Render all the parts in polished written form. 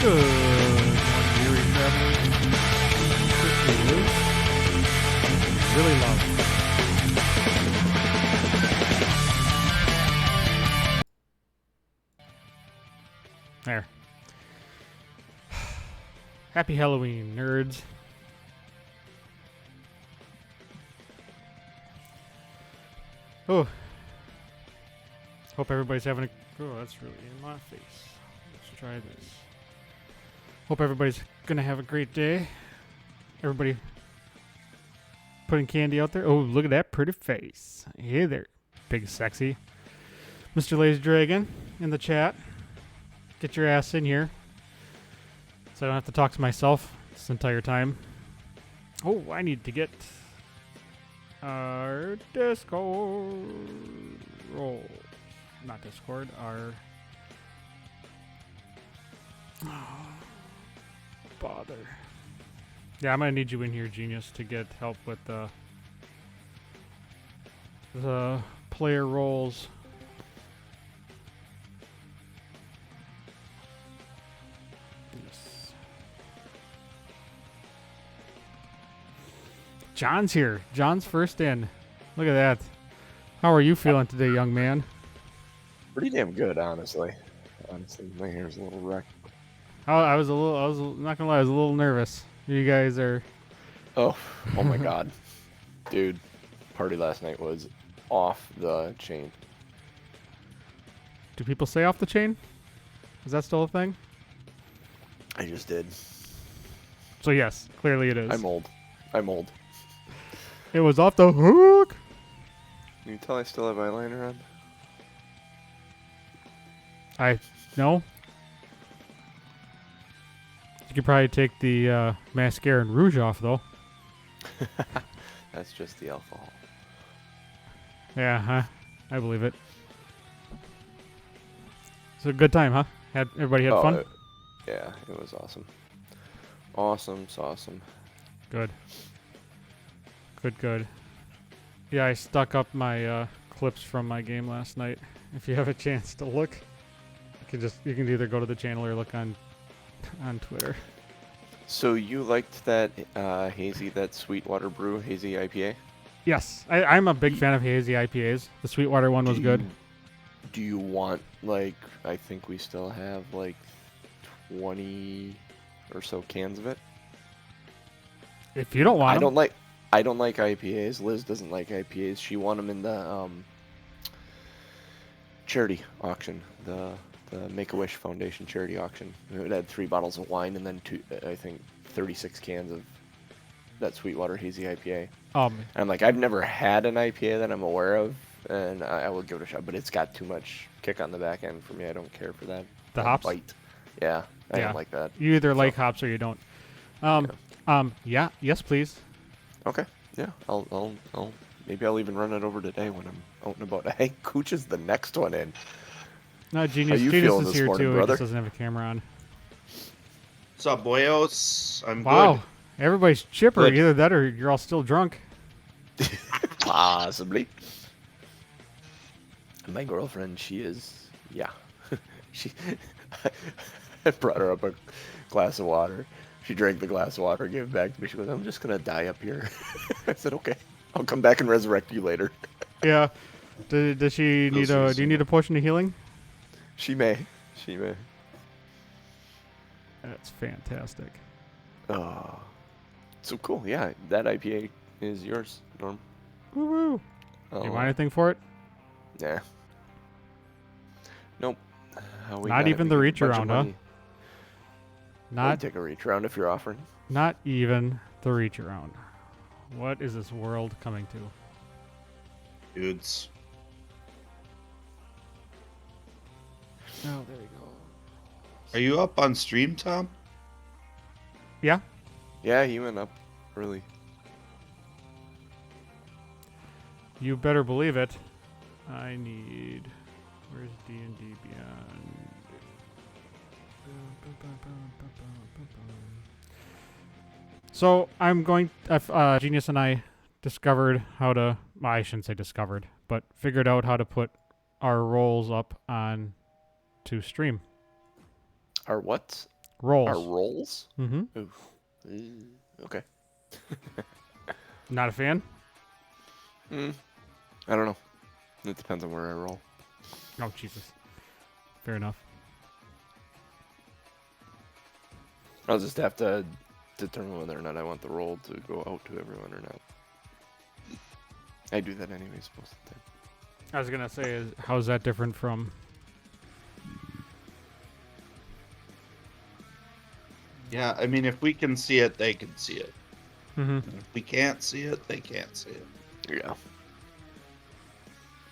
Good morning, weary travelers. Really love. There. Happy Halloween, nerds. Oh. Hope everybody's having a... Oh, that's really in my face. Let's try this. Hope everybody's gonna have a great day. Everybody putting candy out there. Oh, look at that pretty face. Hey there, big sexy. Mr. Lazy Dragon in the chat. Get your ass in here so I don't have to talk to myself this entire time. Oh, I need to get our Discord roll. Not Discord, our... Oh, bother. Yeah, I'm gonna need you in here, Genius, to get help with the player roles. Yes. John's here. John's first in. Look at that. How are you feeling today, young man? Pretty damn good, honestly. My hair's a little wrecked. I was not gonna lie, I was a little nervous. You guys are... Oh my god. Dude, party last night was off the chain. Do people say off the chain? Is that still a thing? I just did. So yes, clearly it is. I'm old. It was off the hook. Can you tell I still have eyeliner on? No. You could probably take the mascara and rouge off, though. That's just the alcohol. Yeah, huh? I believe it. It's a good time, huh? Everybody had fun? Yeah, it was awesome. Awesome. Good. Yeah, I stuck up my clips from my game last night. If you have a chance to look, you can either go to the channel or look on Twitter. So you liked that that Sweetwater Brew hazy IPA? Yes, I'm a big fan of hazy IPAs. The Sweetwater one was good. Do you want, I think we still have 20 or so cans of it? If you don't want them. I don't like IPAs. Liz doesn't like IPAs. She won them in the charity auction, the Make-A-Wish Foundation charity auction. It had 3 bottles of wine and then 36 cans of that Sweetwater hazy IPA. And I'm like, I've never had an IPA that I'm aware of, and I will give it a shot, but it's got too much kick on the back end for me. I don't care for that. The hops? Bite. Yeah, I don't like that. You either like hops or you don't. Yeah, yes, please. Okay. Yeah, I'll maybe I'll even run it over today when I'm out and about. Hey, Cooch is the next one in. No, Genius is here morning, too. brother? He just doesn't have a camera on. What's up, boyos? I'm wow. good. Everybody's chipper. Good. Either that or you're all still drunk. Possibly. My girlfriend, she is, I brought her up a glass of water. She drank the glass of water, gave it back to me. She goes, I'm just going to die up here. I said, okay, I'll come back and resurrect you later. Yeah. Does she need do you need a potion of healing? She may. That's fantastic. Oh. So cool. Yeah, that IPA is yours, Norm. Woo-woo. You want anything for it? Yeah. Nope. Not even the reach around, huh? I'll take a reach around if you're offering. Not even the reach around. What is this world coming to? Dudes. Oh, there we go. Are you up on stream, Tom? Yeah. Yeah, he went up early. You better believe it. I need... Where's D&D Beyond? So I'm going... Genius and I discovered how to... Well, I shouldn't say discovered, but figured out how to put our roles up on to stream. Our what? Rolls. Our rolls? Mm-hmm. Okay. Not a fan? I don't know. It depends on where I roll. Oh, Jesus. Fair enough. I'll just have to determine whether or not I want the roll to go out to everyone or not. I do that anyways most of the time. I was going to say, how's that different from... Yeah, I mean, if we can see it, they can see it. Mm-hmm. If we can't see it, they can't see it. Yeah.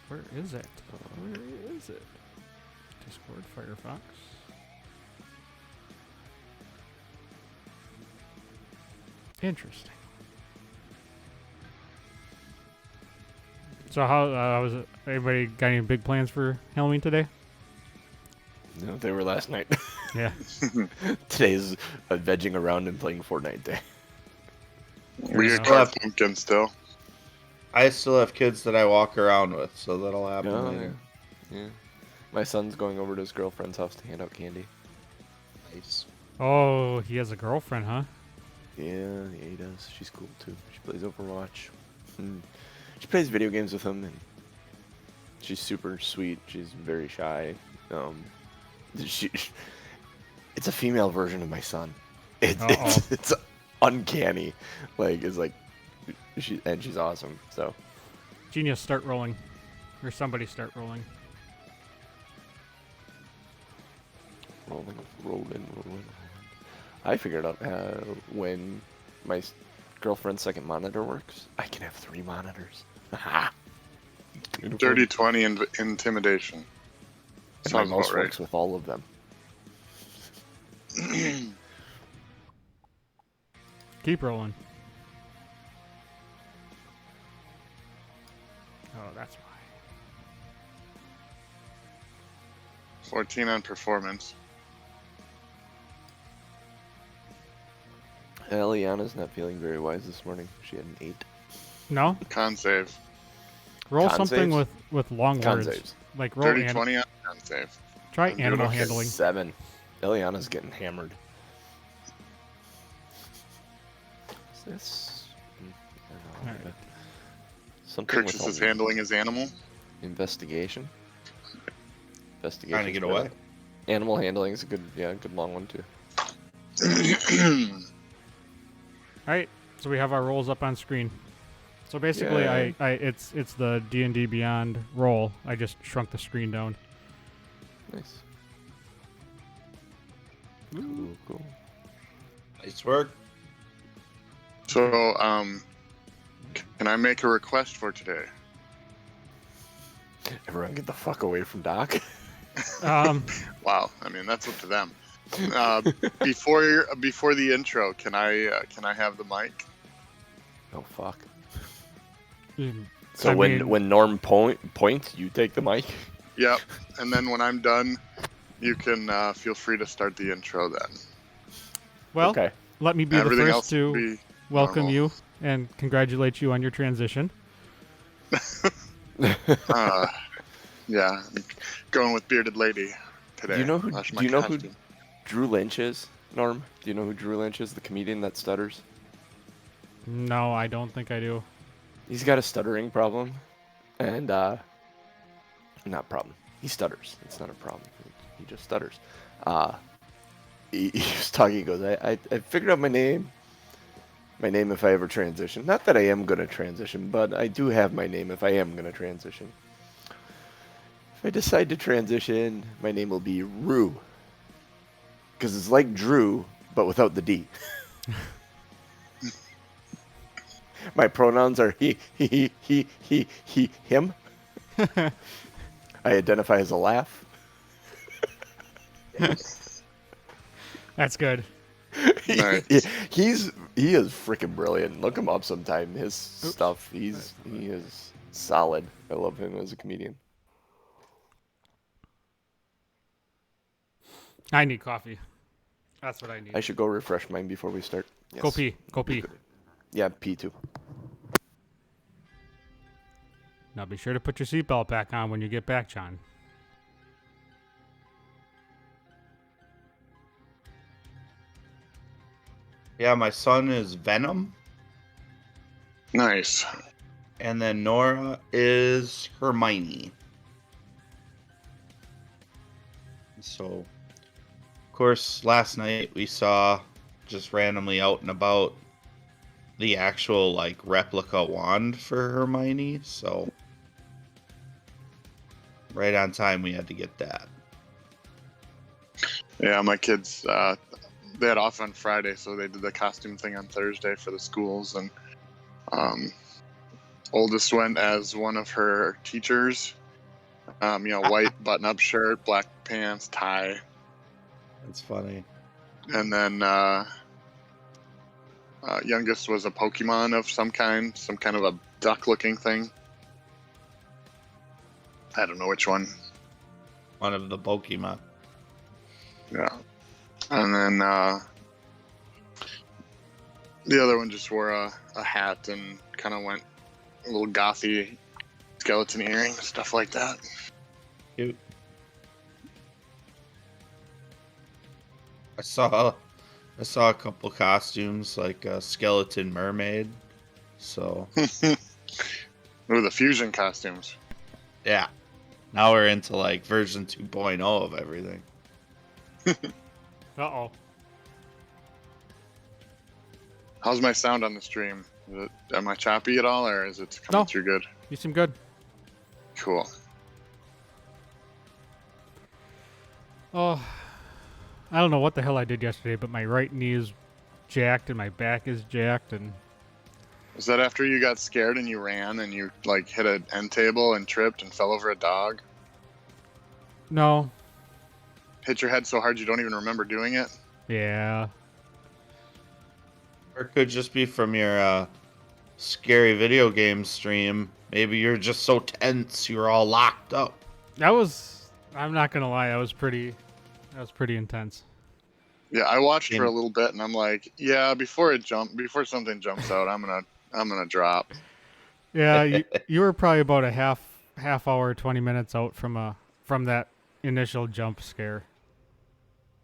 Where is it? Where is it? Discord, Firefox. Interesting. So how was it? Everybody got any big plans for Halloween today? No, they were last night. Yeah. Today's vegging around and playing Fortnite day. We carve pumpkin still. I still have kids that I walk around with, so that'll happen later. Yeah. My son's going over to his girlfriend's house to hand out candy. Nice. Oh, he has a girlfriend, huh? Yeah, he does. She's cool too. She plays Overwatch. She plays video games with him, and she's super sweet. She's very shy. It's a female version of my son. It's uncanny. She's awesome. So, Genius, start rolling, or somebody start rolling. Rolling. I figured out when my girlfriend's second monitor works, I can have 3 monitors. Dirty 20 and intimidation. And my Sounds mouse about right. works with all of them. Keep rolling. Oh, that's why. 14 on performance. Eliana's not feeling very wise this morning. She had an 8. No? Con save. Roll Con something saves? with long Con words. saves. Like roll Dirty 20 on con save. Try I'm animal doing okay. handling. 7. Eliana's getting hammered. What's this? I don't know. Alright. Something with Krixis is a handling his animal. investigation. Trying to get away. Animal handling is a good long one too. Alright, so we have our rolls up on screen. So basically, Yay. it's the D&D Beyond roll. I just shrunk the screen down. Nice. Cool. Nice work. So, can I make a request for today? Everyone get the fuck away from Doc. Wow, I mean that's up to them. Before the intro, can I have the mic? Oh fuck. Mm, So I mean- when Norm points, you take the mic. Yep. And then when I'm done, you can feel free to start the intro then. well, Okay. let me be Everything the else first will to be welcome normal. you and congratulate you on your transition. Yeah, I'm going with bearded lady today. Do you know who? That's Do my you know who costume. Drew Lynch is? Norm? Do you know who Drew Lynch is? The comedian that stutters. No, I don't think I do. He's got a stuttering problem, and not problem. He stutters. It's not a problem. He just stutters. He was talking. He goes, I figured out my name. My name if I ever transition. Not that I am gonna transition, but I do have my name if I am gonna transition. If I decide to transition, my name will be Rue. Because it's like Drew, but without the D. My pronouns are he, him. I identify as a laugh. That's good. Nice. He is freaking brilliant. Look him up sometime. His stuff, he is solid. I love him as a comedian. I need coffee. That's what I need. I should go refresh mine before we start. Yes. Go pee. Go pee. Yeah, P2. Now be sure to put your seatbelt back on when you get back, John. Yeah, my son is Venom. Nice. And then Nora is Hermione. So, of course, last night we saw just randomly out and about the actual like replica wand for Hermione. So, right on time we had to get that. Yeah, my kids, they had off on Friday, so they did the costume thing on Thursday for the schools, and oldest went as one of her teachers. White button-up shirt, black pants, tie. That's funny. And then youngest was a Pokemon of some kind of a duck-looking thing. I don't know which one. One of the Pokemon. Yeah. And then the other one just wore a hat and kind of went a little gothy, skeleton earring, stuff like that. Cute. I saw a couple costumes, like a skeleton mermaid. So Ooh, the fusion costumes. yeah, now we're into like version 2.0 of everything. Uh-oh. How's my sound on the stream? Am I choppy at all, or is it coming through good? You seem good. Cool. Oh, I don't know what the hell I did yesterday, but my right knee is jacked and my back is jacked, and Is that after you got scared and you ran and you like hit an end table and tripped and fell over a dog? no. Hit your head so hard you don't even remember doing it? Yeah. Or it could just be from your scary video game stream. Maybe you're just so tense, you're all locked up. I'm not gonna lie, that was pretty intense. Yeah, I watched for a little bit and I'm like, yeah, before something jumps out, I'm gonna drop. Yeah, you were probably about a half hour, 20 minutes out from that initial jump scare.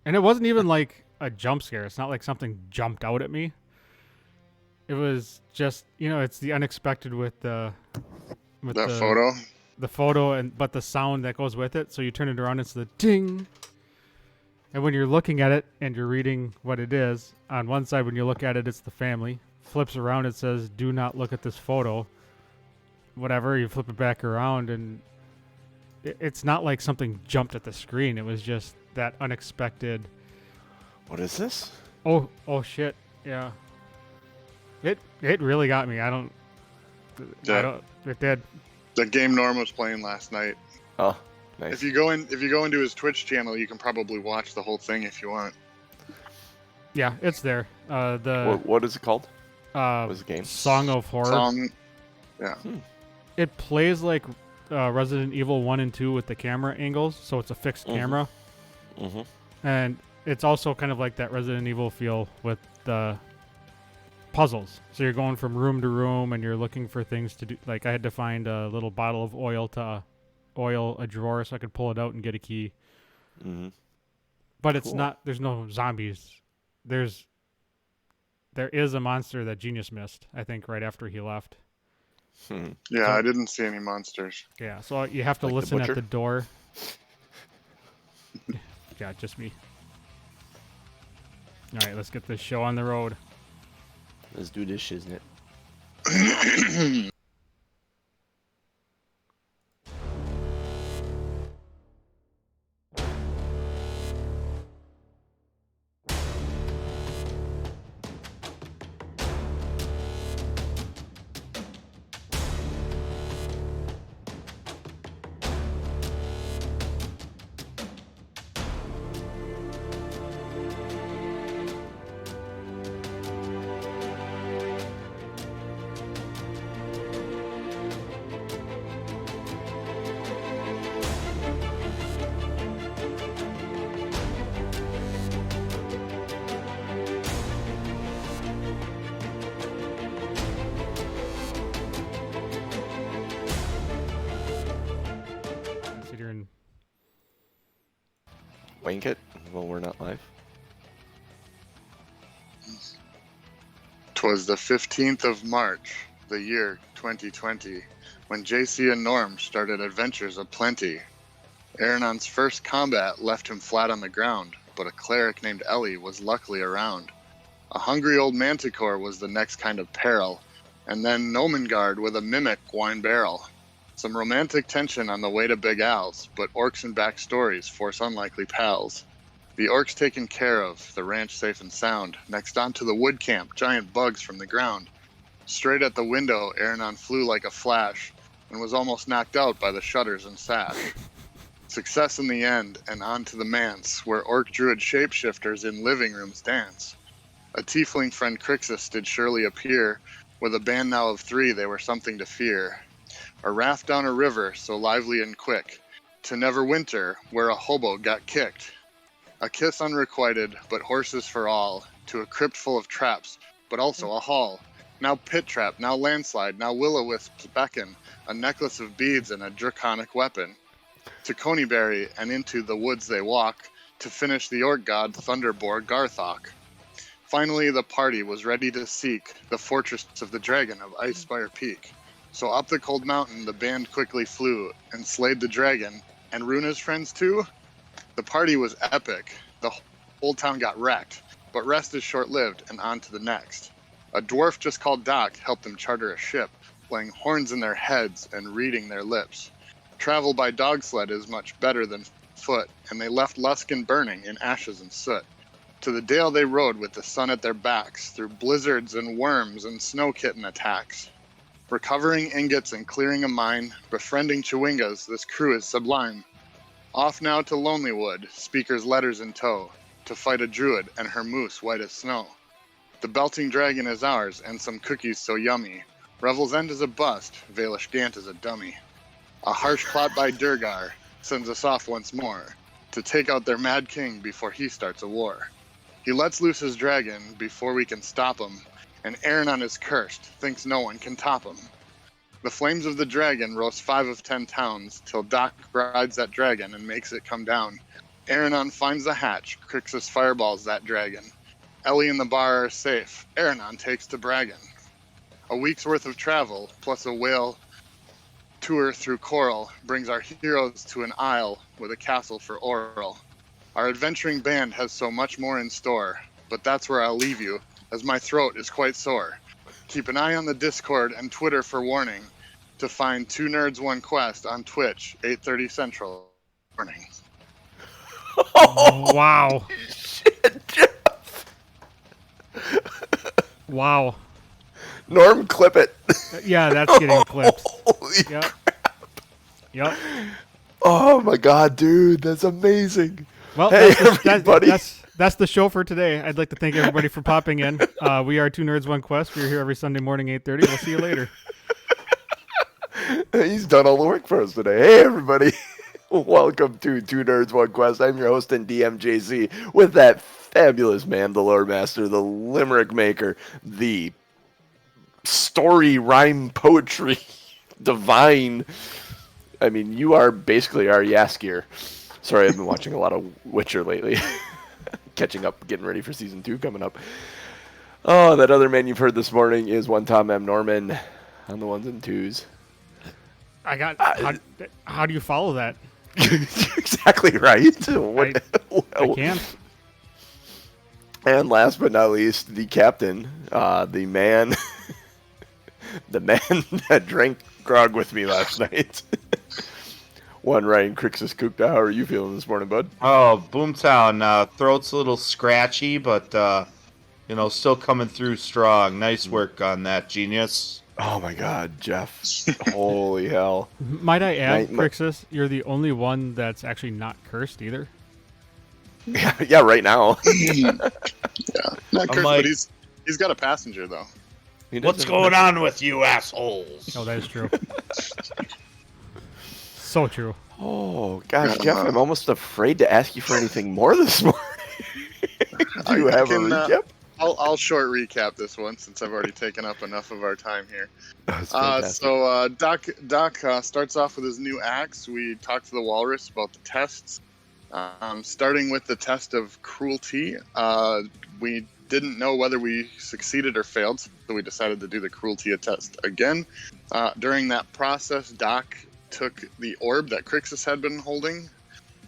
And it wasn't even like a jump scare. It's not like something jumped out at me. It was just, it's the unexpected with the photo. The photo but the sound that goes with it. So you turn it around, it's the ding. And when you're looking at it and you're reading what it is, on one side when you look at it, it's the family. Flips around, it says, "Do not look at this photo." Whatever, you flip it back around, and it's not like something jumped at the screen. It was just that unexpected. What is this? Oh shit! Yeah. It really got me. It did. The game Norm was playing last night. Oh, nice. If you go into his Twitch channel, you can probably watch the whole thing if you want. Yeah, it's there. What is it called? What is the game? Song of Horror. Yeah. It plays like Resident Evil 1 and 2 with the camera angles, so it's a fixed camera. Mm-hmm. And it's also kind of like that Resident Evil feel with the puzzles. So you're going from room to room and you're looking for things to do. Like I had to find a little bottle of oil to oil a drawer so I could pull it out and get a key. Mm-hmm. But it's not, there's no zombies. There is a monster that Genius missed, I think, right after he left. Yeah, I didn't see any monsters. Yeah, so you have to listen at the door. Yeah, just me. All right, let's get this show on the road. Let's do this, isn't it? Wank it? Well, we're not live. 'Twas the 15th of March, the year 2020, when JC and Norm started adventures aplenty. Aaronon's first combat left him flat on the ground, but a cleric named Ellie was luckily around. A hungry old manticore was the next kind of peril, and then Nomengard with a mimic wine barrel. Some romantic tension on the way to Big Al's, but orcs and backstories force unlikely pals. The orcs taken care of, the ranch safe and sound. Next on to the wood camp, giant bugs from the ground. Straight at the window, Aranon flew like a flash, and was almost knocked out by the shutters and sash. Success in the end, and on to the manse, where orc druid shapeshifters in living rooms dance. A tiefling friend Krixis did surely appear. With a band now of 3, they were something to fear. A raft down a river, so lively and quick, to Neverwinter, where a hobo got kicked. A kiss unrequited, but horses for all, to a crypt full of traps, but also a hall. Now pit trap, now landslide, now will-o-wisps beckon, a necklace of beads and a draconic weapon. To Coneyberry and into the woods they walk, to finish the orc god Thunderboar Garthok. Finally the party was ready to seek the fortress of the dragon of Icespire Peak. So up the cold mountain the band quickly flew, and slayed the dragon, and Runa's friends too? The party was epic, the whole town got wrecked, but rest is short-lived, and on to the next. A dwarf just called Doc helped them charter a ship, playing horns in their heads and reading their lips. Travel by dog sled is much better than foot, and they left Luskin burning in ashes and soot. To the dale they rode with the sun at their backs, through blizzards and worms and snow kitten attacks. Recovering ingots and clearing a mine, befriending Chewingas, this crew is sublime. Off now to Lonelywood, speaker's letters in tow, to fight a druid and her moose white as snow. The belting dragon is ours, and some cookies so yummy. Revel's End is a bust, Valish Gant is a dummy. A harsh plot by Durgar sends us off once more, to take out their mad king before he starts a war. He lets loose his dragon before we can stop him, and Aranon is cursed, thinks no one can top him. The flames of the dragon roast 5 of 10 towns, till Doc rides that dragon and makes it come down. Aranon finds the hatch, Krixis fireballs that dragon. Ellie and the bar are safe, Aranon takes to bragging. A week's worth of travel, plus a whale tour through Coral, brings our heroes to an isle with a castle for Oral. Our adventuring band has so much more in store, but that's where I'll leave you, as my throat is quite sore. Keep an eye on the Discord and Twitter for warning, to find 2 Nerds 1 Quest on Twitch, 8:30 Central morning. Wow. Shit, Jeff. Wow. Norm, clip it. Yeah, that's getting clipped. Holy Yep. crap. Yep. Oh my god, dude, that's amazing. Well, Hey, that's everybody. that's the show for today. I'd like to thank everybody for popping in. We are 2 Nerds 1 Quest. We're here every Sunday morning, 8:30. We'll see you later. He's done all the work for us today. Hey, everybody. Welcome to 2 Nerds 1 Quest. I'm your host and DM, JC, with that fabulous Mandalore Master, the Limerick Maker, the story, rhyme, poetry, divine. I mean, you are basically our Yaskier. Sorry, I've been watching a lot of Witcher lately. Catching up, getting ready for Season 2 coming up. Oh, that other man you've heard this morning is One Tom M. Norman on the 1s and 2s. I got. How do you follow that? Exactly right. I can't. And last but not least, the captain, the man, the man that drank grog with me last night. One Ryan Krixis Kukta. How are you feeling this morning, bud? Oh, Boomtown. Throat's a little scratchy, but still coming through strong. Nice work on that, genius. Oh my God, Jeff! Holy hell! Might I add, Krixis, you're the only one that's actually not cursed either. Yeah, right now. Yeah, not cursed, but he's got a passenger though. What's going on with you assholes? Oh, that is true. So true. Oh gosh, Jeff, I'm almost afraid to ask you for anything more this morning. Do you have a recap? I'll short recap this one since I've already taken up enough of our time here. Doc starts off with his new axe. We talked to the walrus about the tests. Starting with the test of cruelty, we didn't know whether we succeeded or failed, so we decided to do the cruelty test again. During that process, Doc took the orb that Krixis had been holding,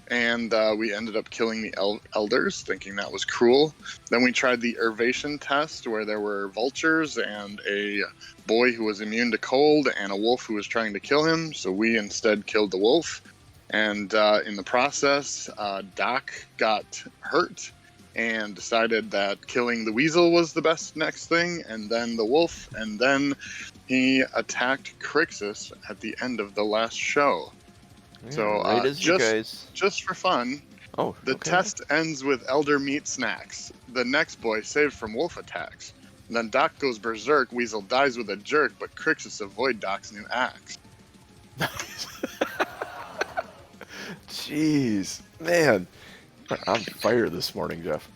and we ended up killing the elders, thinking that was cruel. Then we tried the Irvation test, where there were vultures and a boy who was immune to cold and a wolf who was trying to kill him, so we instead killed the wolf. And in the process, Doc got hurt and decided that killing the Weasel was the best next thing, and then the wolf, and then he attacked Krixis at the end of the last show. Yeah, so right as you guys... just for fun, the test ends with elder meat snacks. The next boy saved from wolf attacks. And then Doc goes berserk, Weasel dies with a jerk, but Krixis avoid Doc's new axe. Jeez, man. I'm on fire this morning, Jeff.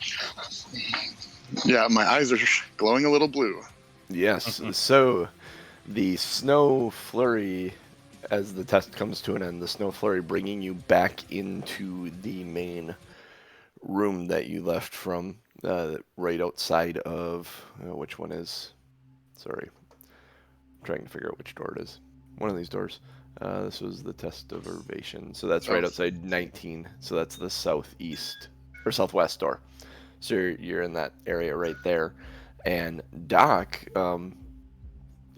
Yeah, my eyes are glowing a little blue. Yes, so the snow flurry, as the test comes to an end, the snow flurry bringing you back into the main room that you left from, right outside of, which one is, sorry, I'm trying to figure out which door it is. One of these doors. This was the test of Irvation. So that's right outside 19. So that's the southeast or southwest door. So you're in that area right there. And Doc,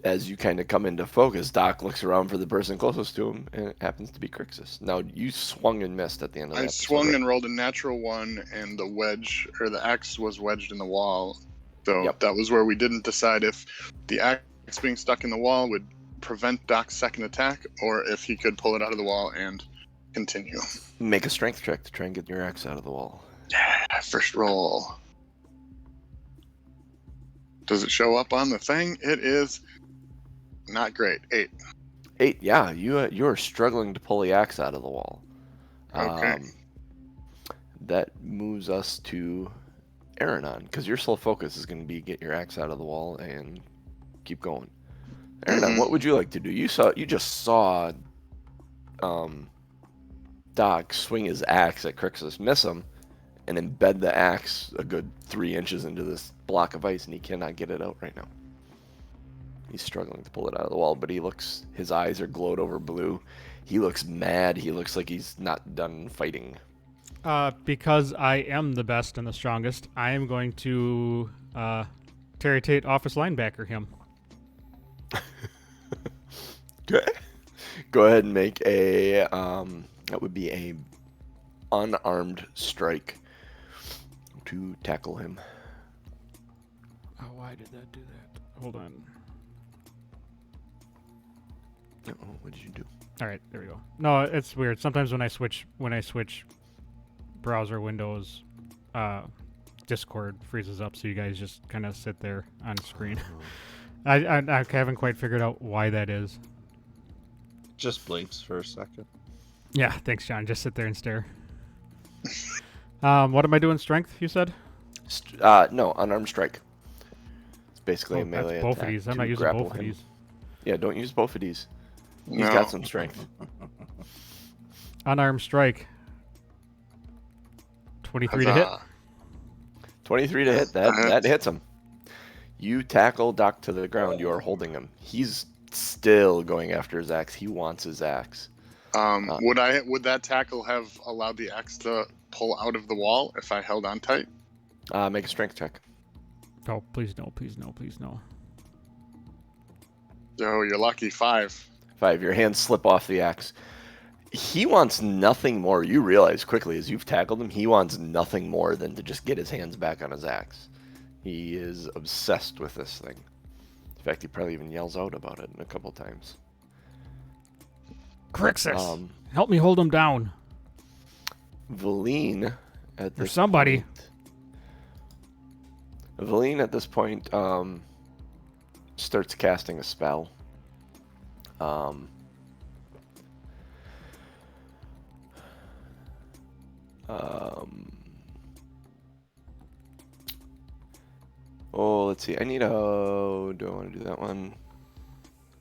as you kind of come into focus, Doc looks around for the person closest to him, and it happens to be Krixis. Now, you swung and missed at the end of that. I swung and rolled a natural 1, and the wedge, or the axe was wedged in the wall. So that was where we didn't decide if the axe being stuck in the wall would prevent Doc's second attack, or if he could pull it out of the wall and continue. Make a strength check to try and get your axe out of the wall. Yeah, first roll. Does it show up on the thing? It is not great. 8. 8, yeah. You are struggling to pull the axe out of the wall. Okay. That moves us to Aranon, because your sole focus is going to be get your axe out of the wall and keep going. Aranon, what would you like to do? You just saw Doc swing his axe at Krixis, miss him, and embed the axe a good 3 inches into this block of ice, and he cannot get it out right now. He's struggling to pull it out of the wall, but his eyes are glowed over blue. He looks mad. He looks like he's not done fighting. Because I am the best and the strongest, I am going to Terry Tate office linebacker him. Okay. Go ahead and make a that would be a unarmed strike to tackle him. Oh, why did that do that? Hold on. What did you do? All right, there we go. No, it's weird. Sometimes when I switch browser windows, Discord freezes up, so you guys just kind of sit there on screen. I haven't quite figured out why that is. Just blinks for a second. Yeah, thanks, John. Just sit there and stare. What am I doing? Strength, you said? No, unarmed strike. It's basically a melee both attack. Of these. I'm not using both of these. Yeah, don't use both of these. He's got some strength. Unarmed strike. 23 to hit. 23 to hit. That hits him. You tackle Doc to the ground. You are holding him. He's still going after his axe. He wants his axe. Would that tackle have allowed the axe to pull out of the wall if I held on tight? Make a strength check. Oh, please no, please no, please no. Oh, you're lucky. 5. 5. Your hands slip off the axe. He wants nothing more. You realize quickly as you've tackled him, he wants nothing more than to just get his hands back on his axe. He is obsessed with this thing. In fact, he probably even yells out about it a couple times. Krixis, help me hold him down. Valine at this somebody. point, Valine at this point starts casting a spell. Let's see. Do I want to do that one?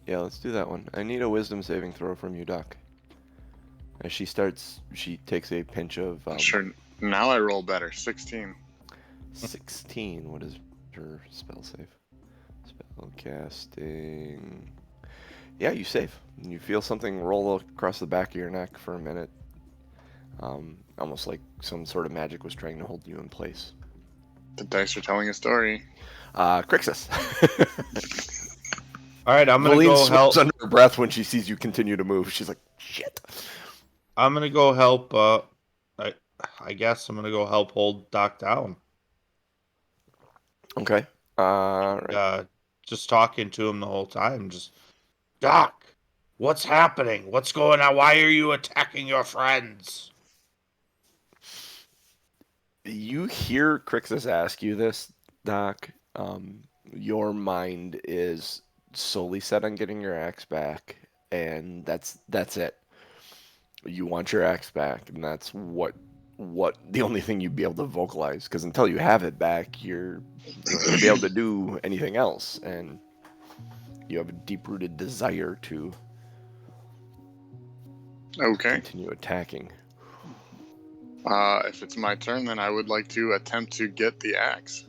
Yeah, let's do that one. I need a wisdom saving throw from you, Doc. As she takes a pinch of... Sure. Now I roll better. 16. 16. What is her spell save? Spell casting. Yeah, you save. You feel something roll across the back of your neck for a minute. Almost like some sort of magic was trying to hold you in place. The dice are telling a story. Krixis. All right, I'm gonna Valine go help. under her breath when she sees you continue to move. She's like, "Shit." I'm gonna go help. I guess I'm gonna go help hold Doc down. Okay. Right. Just talking to him the whole time. Just, Doc, what's happening? What's going on? Why are you attacking your friends? You hear Krixis ask you this, Doc. Your mind is solely set on getting your axe back, and that's it. You want your axe back, and that's what the only thing you'd be able to vocalize. Because until you have it back, you're not going to be able to do anything else, and you have a deep-rooted desire to continue attacking. If it's my turn, then I would like to attempt to get the axe.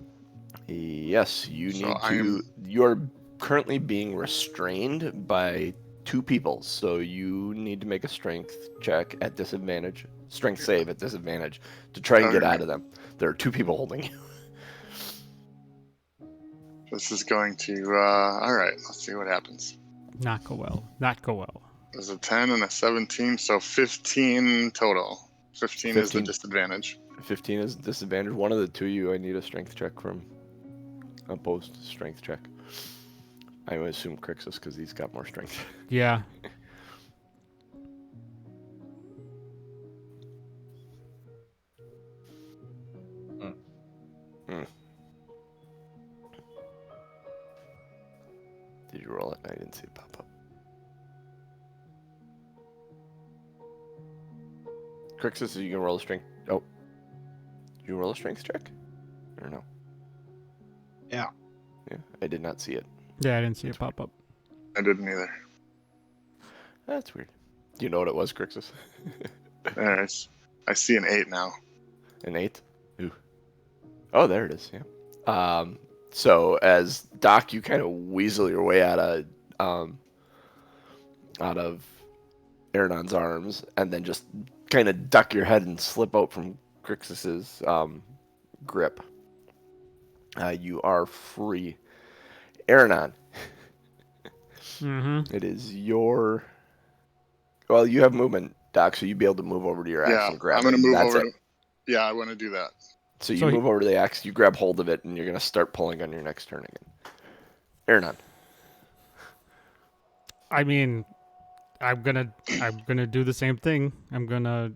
Yes, you need to. You're currently being restrained by 2 people, so you need to make a strength check at disadvantage, strength save at disadvantage, to try and get out of them. There are 2 people holding you. This is going to. All right, let's see what happens. Not go well. Not go well. There's a 10 and a 17, so 15 total. 15 is the disadvantage. 15 is disadvantage. One of the 2 you, I need a strength check from. Opposed strength check. I would assume Krixis because he's got more strength. Yeah. Did you roll it? I didn't see it pop up. Krixis, you can roll a strength. Oh. Did you roll a strength check? Or no? Yeah. Yeah, I did not see it. Yeah, I didn't see it pop up. I didn't either. That's weird. Do you know what it was, Krixis? Alright. I see an 8 now. An 8? Ooh. Oh, there it is, yeah. So as Doc, you kind of weasel your way out of Aaronon's arms, and then just kind of duck your head and slip out from Krixis's grip. You are free. Aaronon. Mm-hmm. It is your... Well, you have movement, Doc, so you'd be able to move over to your axe and grab it. I'm going to move over. It. Yeah, I want to do that. So you move over to the axe, you grab hold of it, and you're going to start pulling on your next turn again. Aaronon. I mean, I'm gonna do the same thing. I'm gonna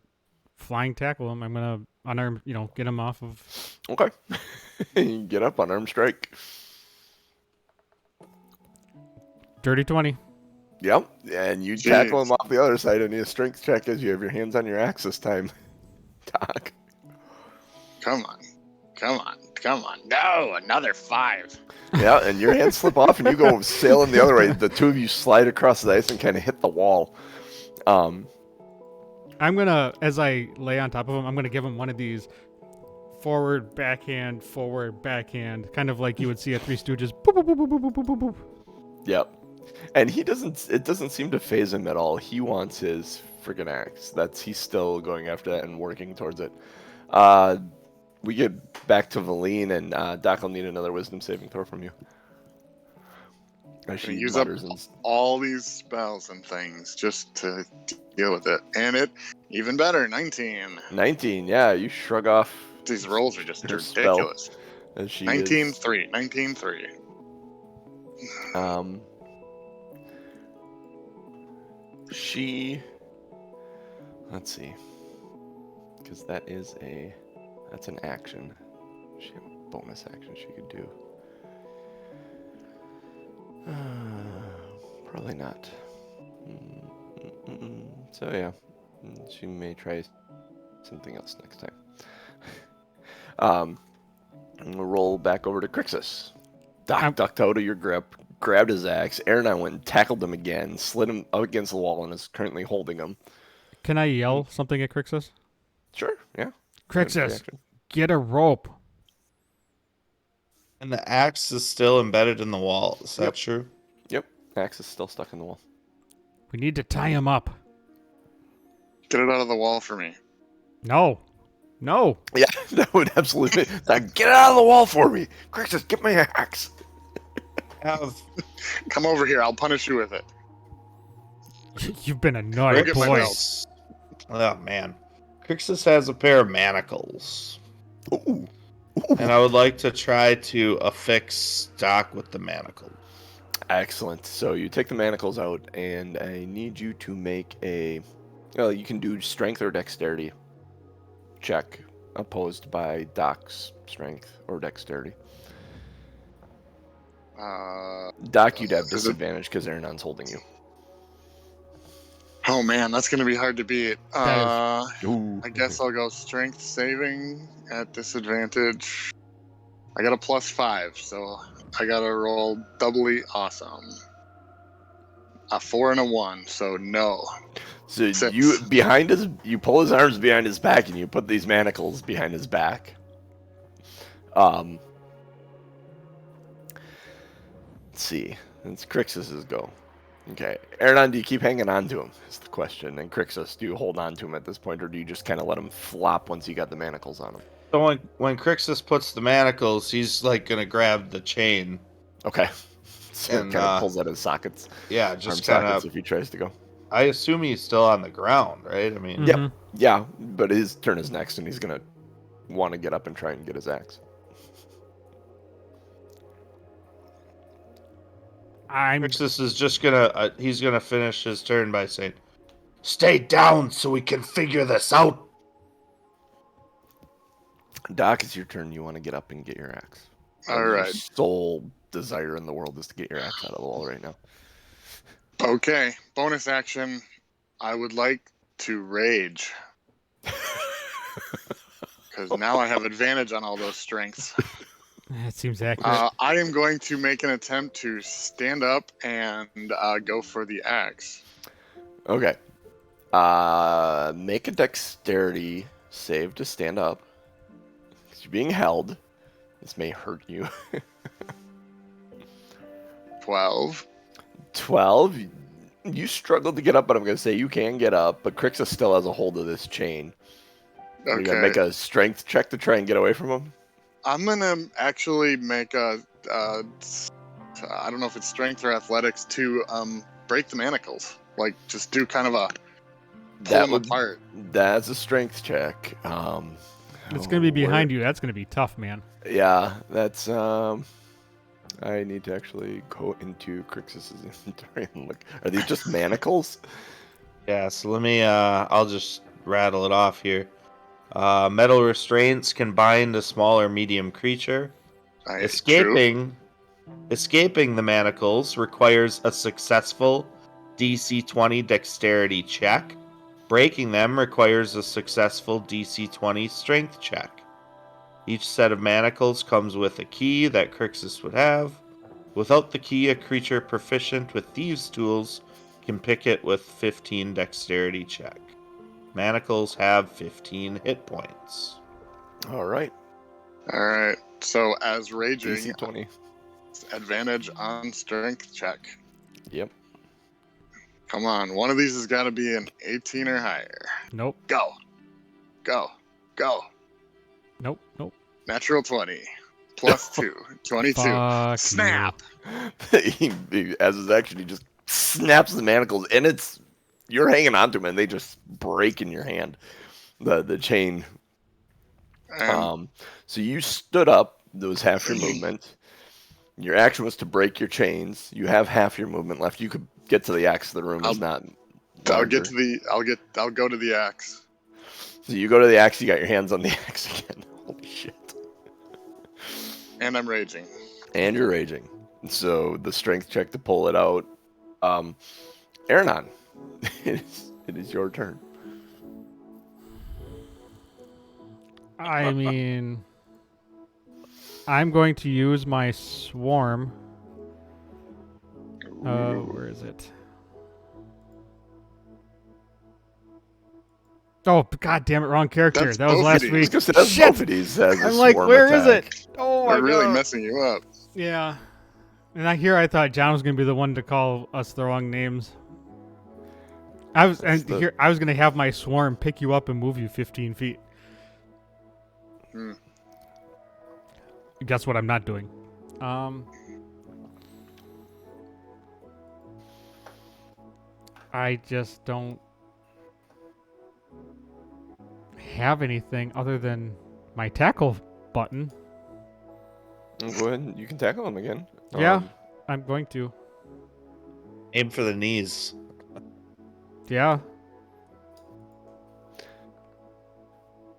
flying tackle him. I'm gonna unarm, get him off of. Okay. You get up, unarmed strike. Dirty 20. Yep, and you tackle him off the other side. I need a strength check as you have your hands on your axe this time, Doc. Come on. No, another 5. Yeah, and your hands slip off, and you go sailing the other way. The 2 of you slide across the ice and kind of hit the wall. I'm gonna, as I lay on top of him, I'm gonna give him one of these forward backhand, kind of like you would see at Three Stooges. Boop, boop, boop, boop, boop, boop, boop, boop. Yep. And it doesn't seem to faze him at all. He wants his freaking axe. He's still going after that and working towards it. We get back to Valine, and Doc will need another wisdom saving throw from you. She use up all these spells and things just to deal with it. And it, even better, 19. 19, yeah, you shrug off. These rolls are just ridiculous. 19-3, 19-3. Let's see, because that's an action. She have a bonus action she could do. Probably not. So yeah, she may try something else next time. We'll roll back over to Krixis. Doc ducked out of your grip, grabbed his axe. Aaron went and tackled him again, slid him up against the wall, and is currently holding him. Can I yell something at Krixis? Sure, yeah. Krixis, get a rope. And the axe is still embedded in the wall. Is that Yep. true? Yep. Axe is still stuck in the wall. We need to tie him up. Get it out of the wall for me. No. No. Yeah, that would absolutely. Like, get it out of the wall for me, Krixis. Get my axe. Have Come over here. I'll punish you with it. You've been a naughty get my boy. belt. Oh man, Krixis has a pair of manacles, Ooh. and I would like to try to affix Doc with the manacles. Excellent. So you take the manacles out, and I need you to make a. Well, you can do strength or dexterity check, opposed by Doc's strength or dexterity. Doc, you'd have is it- disadvantage because Aaronon's holding you. Oh man, that's gonna be hard to beat. Ooh. I guess I'll go strength saving at disadvantage. I got a +5, so I gotta roll doubly awesome. A 4 and a 1, so no. So 6. you pull his arms behind his back, and you put these manacles behind his back. Let's see. It's Krixis' go. Okay, Aaron, do you keep hanging on to him? Is the question. And Krixis, do you hold on to him at this point, or do you just kind of let him flop once you got the manacles on him? So when Krixis puts the manacles, he's like gonna grab the chain. Okay. So And, it kind of pulls out his sockets. Yeah, Arm just kind sockets of. if he tries to go. I assume he's still on the ground, right? I mean, Yep. Yeah, but his turn is next, and he's gonna want to get up and try and get his axe. Krixis is just gonna. He's gonna finish his turn by saying, "Stay down so we can figure this out." Doc, it's your turn. You want to get up and get your axe. All Your right. sole desire in the world is to get your axe out of the wall right now. Okay. Bonus action. I would like to rage. Because now I have advantage on all those strengths. That seems accurate. I am going to make an attempt to stand up and go for the axe. Okay. Make a dexterity save to stand up. 'Cause you're being held. This may hurt you. 12. 12. You struggled to get up, but I'm going to say you can get up. But Krixis still has a hold of this chain. Are you going to make a strength check to try and get away from him? I'm going to actually make a, I don't know if it's strength or athletics, to break the manacles. Like, just do kind of a pull them apart. That's a strength check. It's going to be behind you. That's going to be tough, man. Yeah, that's... I need to actually go into Krixis' inventory and look. Are these just manacles? Yeah, so let me, I'll just rattle it off here. Metal restraints can bind a small or medium creature. Escaping the manacles requires a successful DC 20 dexterity check. Breaking them requires a successful DC 20 strength check. Each set of manacles comes with a key that Krixis would have. Without the key, a creature proficient with thieves' tools can pick it with 15 dexterity check. Manacles have 15 hit points. All right. All right. So as raging, DC 20. Advantage on strength check. Yep. Come on. One of these has got to be an 18 or higher. Nope. Go. Go. Go. Nope. Nope. Natural 20. Plus 2. 22. Fuck Snap. As his action, he just snaps the manacles, and you're hanging onto them, and they just break in your hand. The chain. So you stood up. That was half your movement. Your action was to break your chains. You have half your movement left. You could get to the axe. The room is not. I'll go to the axe. So you go to the axe. You got your hands on the axe again. Holy shit. And I'm raging. And you're raging. So the strength check to pull it out. Aaronon, it is your turn. I mean, I'm going to use my swarm. Where is it? Oh, god damn it, wrong character. That's that was last Bophades. week. Because that's Shit! Bophades has a I'm like, swarm where is attack. it? Oh my We're really god. messing you up. Yeah. And I thought John was going to be the one to call us the wrong names. I was going to have my swarm pick you up and move you 15 feet. Guess what I'm not doing? I just don't have anything other than my tackle button. Go ahead. You can tackle him again. Yeah, I'm going to. Aim for the knees. Yeah.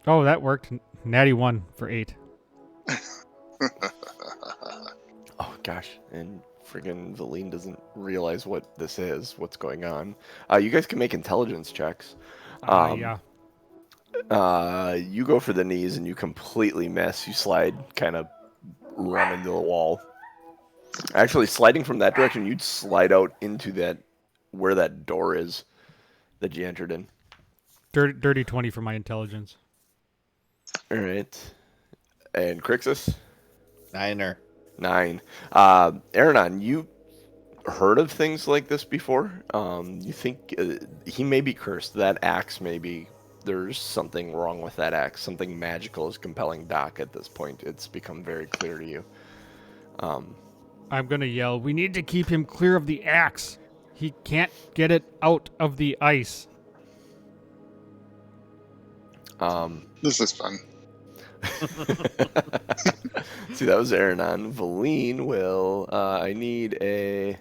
Oh, that worked. Natty 1 for 8. Oh gosh, and friggin' Valine doesn't realize what this is, what's going on. You guys can make intelligence checks. Yeah. You go for the knees and you completely miss. You slide, kind of run into the wall. Actually, sliding from that direction, you'd slide out into that, where that door is that you entered in. Dirty 20 for my intelligence. All right. And Krixis? 9. Aranon, you heard of things like this before? You think he may be cursed. That axe maybe... There's something wrong with that axe. Something magical is compelling Doc at this point. It's become very clear to you. I'm going to yell, we need to keep him clear of the axe. He can't get it out of the ice. This is fun. See, that was Aranon. Valine will... I need a...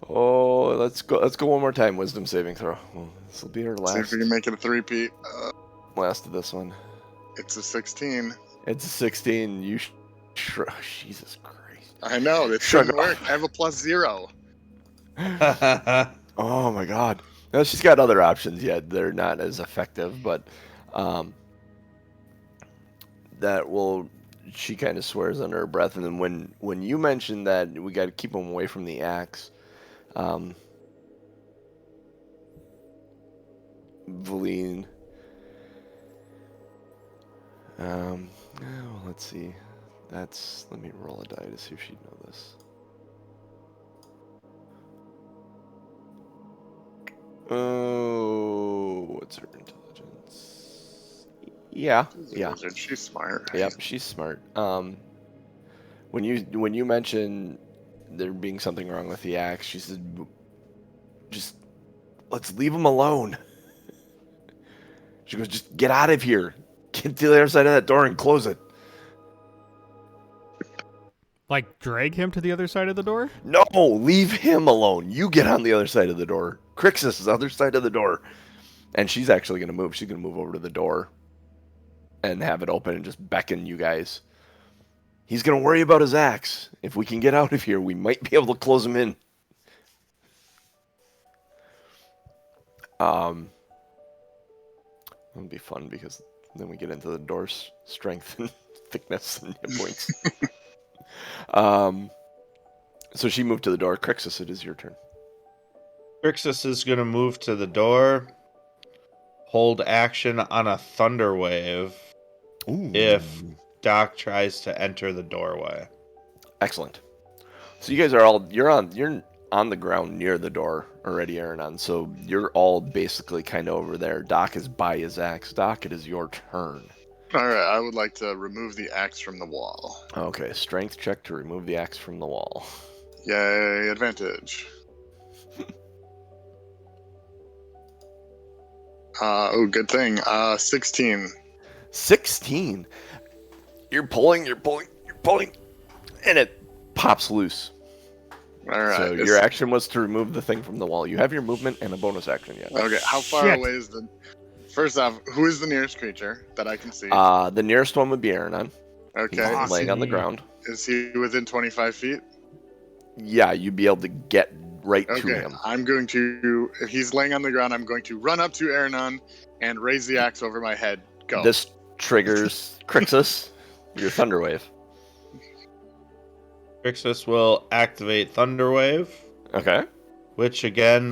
Oh, let's go one more time. Wisdom saving throw. Well, this will be our See if we can make it a three-peat. last of this one. It's a 16. It's a 16. You Jesus Christ. I know, it shouldn't work. I have a +0. Oh my god. No, she's got other options yet. They're not as effective, but that will... She kind of swears under her breath, and then when you mentioned that we got to keep them away from the axe, Valine. Let's see. Let me roll a die to see if she'd know this. Oh, what's her intelligence? Yeah. She's smart. Yep, she's smart. When you mention there being something wrong with the axe, she said, "Just let's leave him alone." She goes, "Just get out of here. Get to the other side of that door and close it." Like, drag him to the other side of the door? No, leave him alone. You get on the other side of the door. Krixis is the other side of the door. And she's actually going to move. She's going to move over to the door and have it open and just beckon you guys. He's going to worry about his axe. If we can get out of here, we might be able to close him in. It'll be fun because then we get into the door's strength and thickness and hit points. So she moved to the door. Krixis, it is your turn. Krixis is going to move to the door, hold action on a thunder wave. Ooh. If Doc tries to enter the doorway. Excellent. So you guys are you're on the ground near the door already, Aranon. So you're all basically kind of over there. Doc is by his axe. Doc, it is your turn. Alright, I would like to remove the axe from the wall. Okay, strength check to remove the axe from the wall. Yay, advantage. Good thing. 16. 16. You're pulling, and it pops loose. Alright. So your action was to remove the thing from the wall. You have your movement and a bonus action yet. Okay, how far away is the... First off, who is the nearest creature that I can see? The nearest one would be Aranon. Okay. He's laying on the ground. Is he within 25 feet? Yeah, you'd be able to get right to Okay, him. I'm going to... If he's laying on the ground, I'm going to run up to Aranon and raise the axe over my head. Go. This triggers Krixis, your thunder wave. Krixis will activate thunder wave. Okay. Which again,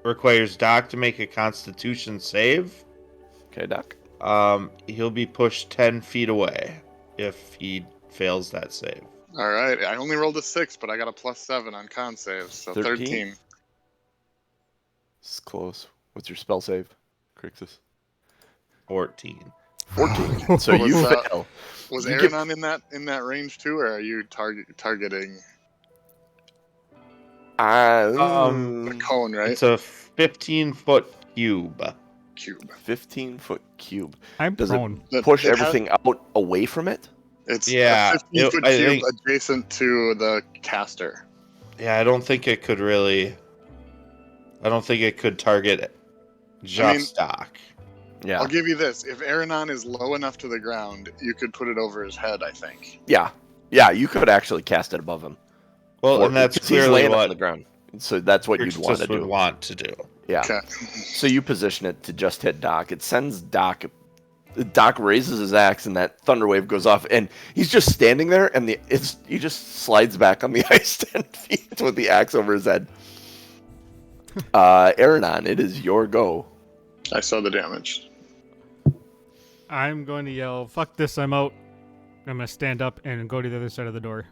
requires Doc to make a Constitution save. Okay, Doc. He'll be pushed 10 feet away if he fails that save. All right. I only rolled a 6, but I got a +7 on con saves, so 13. It's close. What's your spell save, Krixis? 14. 14. So you fail. Was You Aranon in that range too, or are you targeting the cone? Right. It's a 15-foot cube. 15-foot cube. I'm Does prone. it push everything out away from it? It's a Yeah, 15-foot cube adjacent to the caster. Yeah, I don't think it could really. I don't think it could target just Doc. Yeah. I'll give you this: if Aranon is low enough to the ground, you could put it over his head. I think. Yeah. Yeah, you could actually cast it above him. Well, and that's he's clearly laying what on the ground. So that's what you'd want to do. Would want to do. Yeah. Okay. So you position it to just hit Doc. It sends Doc. Doc raises his axe, and that thunder wave goes off, and he's just standing there, and he just slides back on the ice 10 feet with the axe over his head. Aranon, it is your go. I saw the damage. I'm going to yell, "Fuck this! I'm out." I'm going to stand up and go to the other side of the door.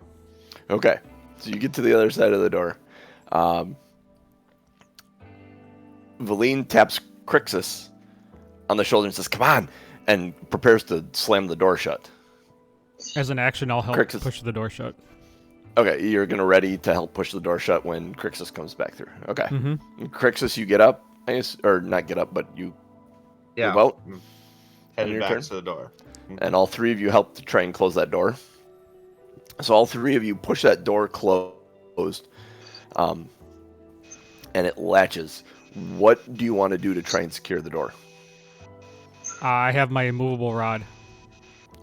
Okay. So you get to the other side of the door. Valine taps Krixis on the shoulder and says, "Come on," and prepares to slam the door shut. As an action, I'll help Krixis. push the door shut. Okay, you're going to ready to help push the door shut when Krixis comes back through. Okay. Mm-hmm. Krixis, you get up. Or not get up, but you move out. Headed your back turn? to the door. And all three of you help to try and close that door. So all three of you push that door closed. And it latches. What do you want to do to try and secure the door? I have my immovable rod.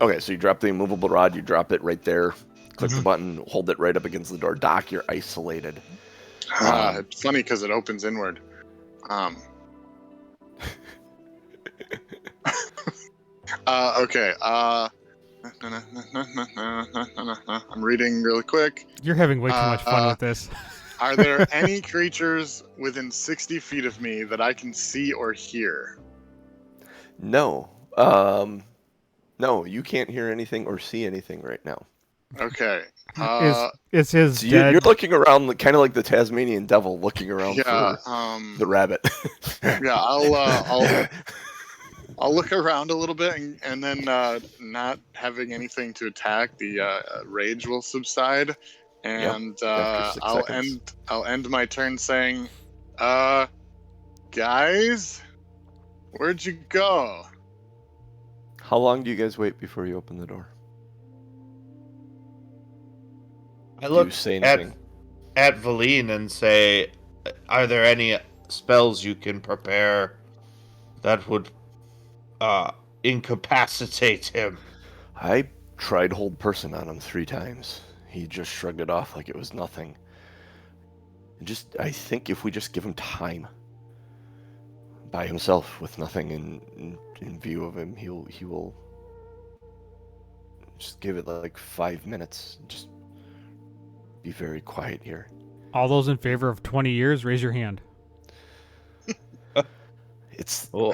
Okay, so you drop the immovable rod, you drop it right there, click the button, hold it right up against the door. Doc, you're isolated. It's funny because it opens inward. Okay. I'm reading really quick. You're having way too much fun with this. Are there any creatures within 60 feet of me that I can see or hear? No. No, you can't hear anything or see anything right now. Okay. Is his So dead? you're looking around kind of like the Tasmanian devil looking around for the rabbit. Yeah, I'll look around a little bit, and then not having anything to attack, the rage will subside, and I'll end my turn saying, guys, where'd you go? How long do you guys wait before you open the door? I look say at Valine and say, "Are there any spells you can prepare that would incapacitate him?" I tried hold person on him 3 times. He just shrugged it off like it was nothing. I think if we just give him time by himself with nothing in view of him, he will just give it like 5 minutes. Just be very quiet here. All those in favor of 20 years, raise your hand. It's. Well,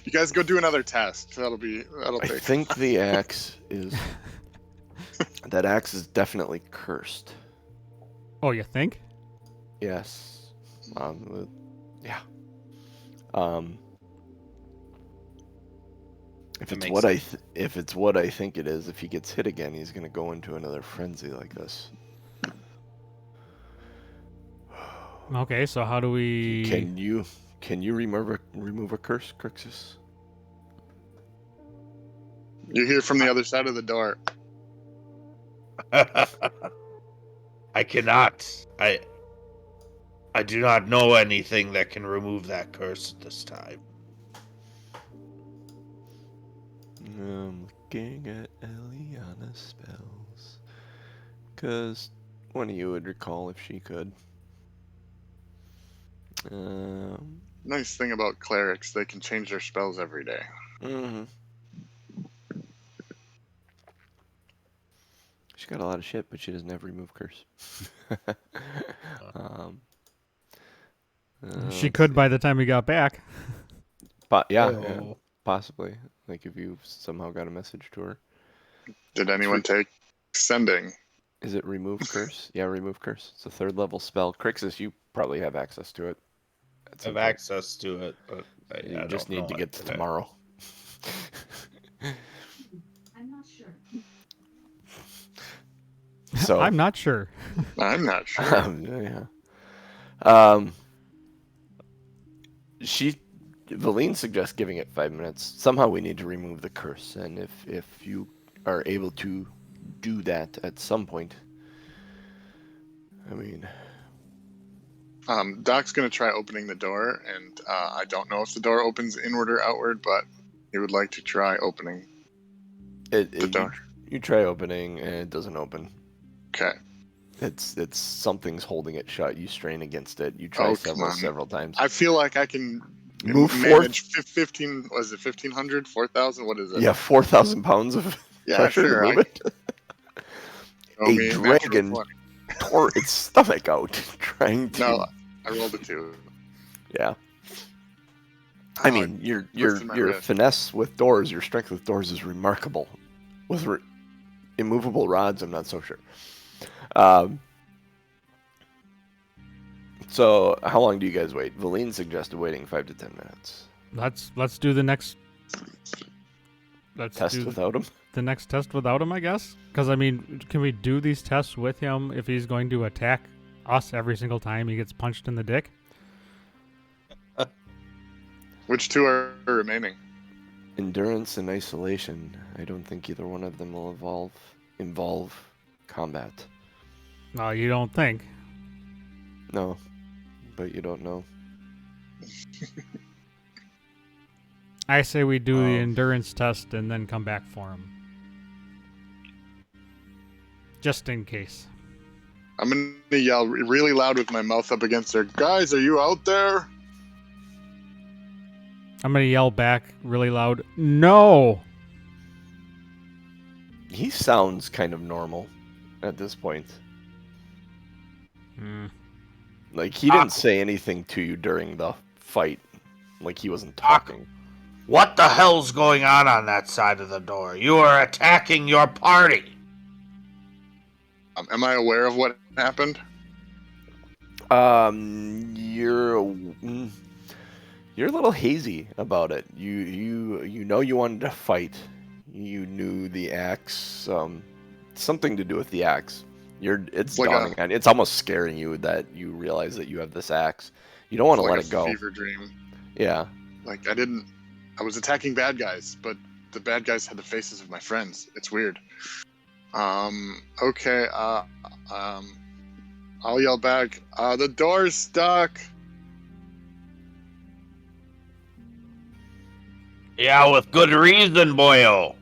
You guys go do another test. That'll I take. think the axe is. That axe is definitely cursed. Oh, you think? Yes. Yeah. If it's what I think it is, if he gets hit again, he's gonna go into another frenzy like this. Okay, so how do we? Can you remove a curse, Krixis? You hear from the other side of the door. I cannot. I do not know anything that can remove that curse at this time. I'm looking at Eliana's spells. Because one of you would recall if she could. Nice thing about clerics, they can change their spells every day. Mm-hmm. She's got a lot of shit, but she doesn't have remove curse. She could by the time we got back. But yeah, possibly. Like if you somehow got a message to her. Did anyone take sending? Is it remove curse? Yeah, remove curse. It's a 3rd level spell. Crixis, you probably have access to it. I have access to it, but you just need to get to tomorrow. I'm not sure. So I'm not sure. I'm not sure. Yeah. Valine suggests giving it 5 minutes. Somehow we need to remove the curse, and if you are able to do that at some point, I mean. Doc's gonna try opening the door, and I don't know if the door opens inward or outward, but he would like to try opening the door. You try opening, and it doesn't open. Okay. It's something's holding it shut. You strain against it. You try several times. I feel like I can manage 15. Was it 1,500? 4,000? What is it? Yeah, 4,000 pounds of pressure to move it. A dragon tore its stomach out trying to. No, I rolled a 2. Yeah. I mean, your finesse with doors, your strength with doors is remarkable. With immovable rods, I'm not so sure. So how long do you guys wait? Valine suggested waiting 5 to 10 minutes. Let's do the next. Let's test do without him. The next test without him, I guess. Because I mean, can we do these tests with him if he's going to attack us every single time he gets punched in the dick? Which 2 are remaining? Endurance and isolation. I don't think either one of them will involve combat. No, you don't think? No, but you don't know. I say we do the endurance test and then come back for him. Just in case. I'm going to yell really loud with my mouth up against her. Guys, are you out there? I'm going to yell back really loud, no! He sounds kind of normal at this point. Like, he didn't say anything to you during the fight. Like, he wasn't talking. What the hell's going on that side of the door? You are attacking your party. Am I aware of what happened? You're a little hazy about it. You know you wanted to fight. You knew the axe, something to do with the axe. It's like dawning on you. It's almost scaring you that you realize that you have this axe. You don't want to let it go. Fever dream. Yeah. Like I was attacking bad guys, but the bad guys had the faces of my friends. It's weird. Okay. I'll yell back. The door's stuck. Yeah, with good reason, boyo.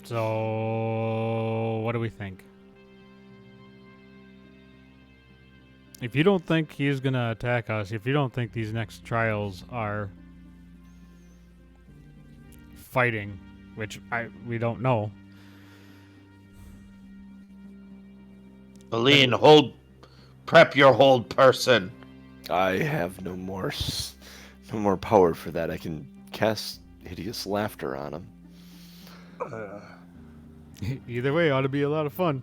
So, what do we think? If you don't think he's going to attack us, if you don't think these next trials are fighting, which we don't know. Valine, prep your hold person. I have no more power for that. I can cast hideous laughter on him. Either way, ought to be a lot of fun.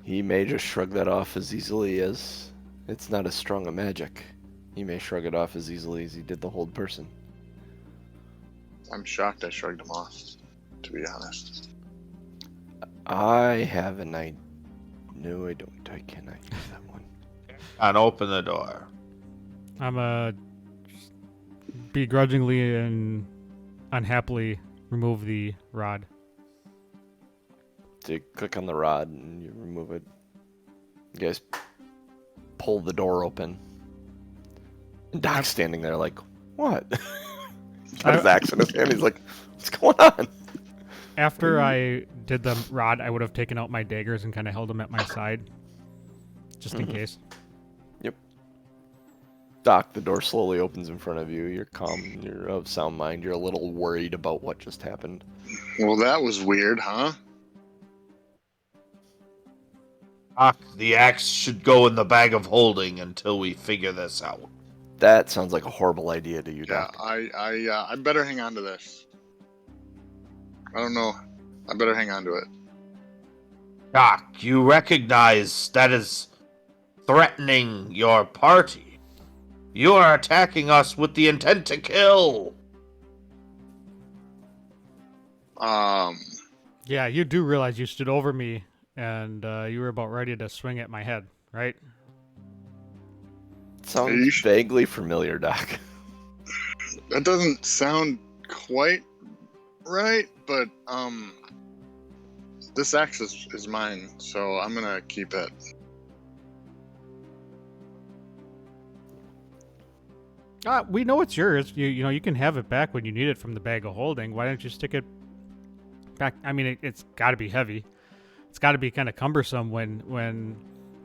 He may just shrug that off as easily as it's not as strong a magic. He may shrug it off as easily as he did the hold person. I'm shocked I shrugged him off, to be honest. I have an idea. No, I don't. I cannot use that one. And open the door. I'm begrudgingly and unhappily remove the rod. So you click on the rod and you remove it. You guys pull the door open. And Doc's standing there like, what? He's got his axe in his hand. He's like, what's going on? After I did the rod, I would have taken out my daggers and kind of held them at my side. Just in case. Yep. Doc, the door slowly opens in front of you. You're calm. You're of sound mind. You're a little worried about what just happened. Well, that was weird, huh? Doc, the axe should go in the bag of holding until we figure this out. That sounds like a horrible idea to you, Yeah, Doc. I better hang on to this. I don't know. I better hang on to it. Doc, you recognize that is threatening your party. You are attacking us with the intent to kill. Yeah, you do realize you stood over me and you were about ready to swing at my head, right? Sounds vaguely familiar, Doc. That doesn't sound quite right, but this axe is mine, so I'm gonna keep it. We know it's yours. You know you can have it back when you need it from the bag of holding. Why don't you stick it back? I mean, it's got to be heavy. It's got to be kind of cumbersome when